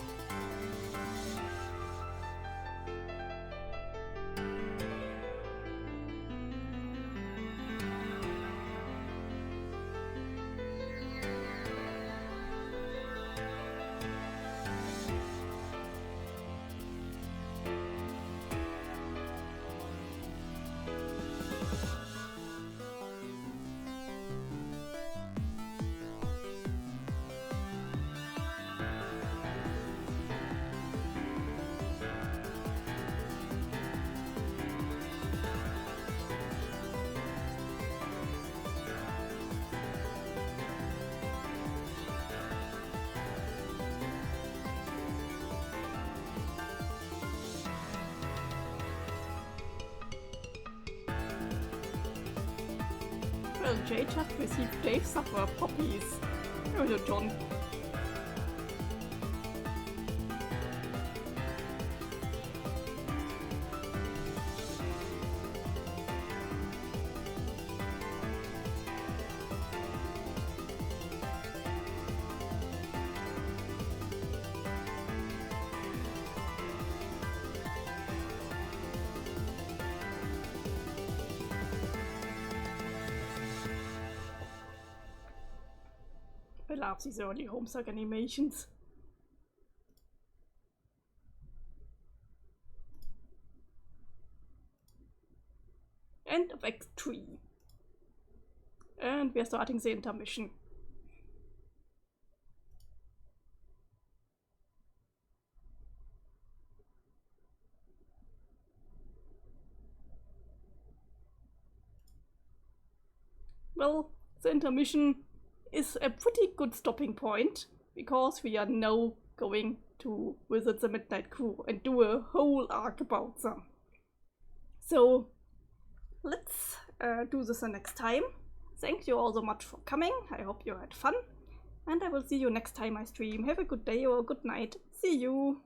Well, Jade just received Dave's supper puppies. Oh, no, John. I love these early Homestuck animations. End of Act 3. And we're starting the intermission. well, the intermission is a pretty good stopping point, because we are now going to visit the Midnight Crew and do a whole arc about them. So let's do this the next time. Thank you all so much for coming. I hope you had fun, and I will see you next time I stream. Have a good day or good night. See you!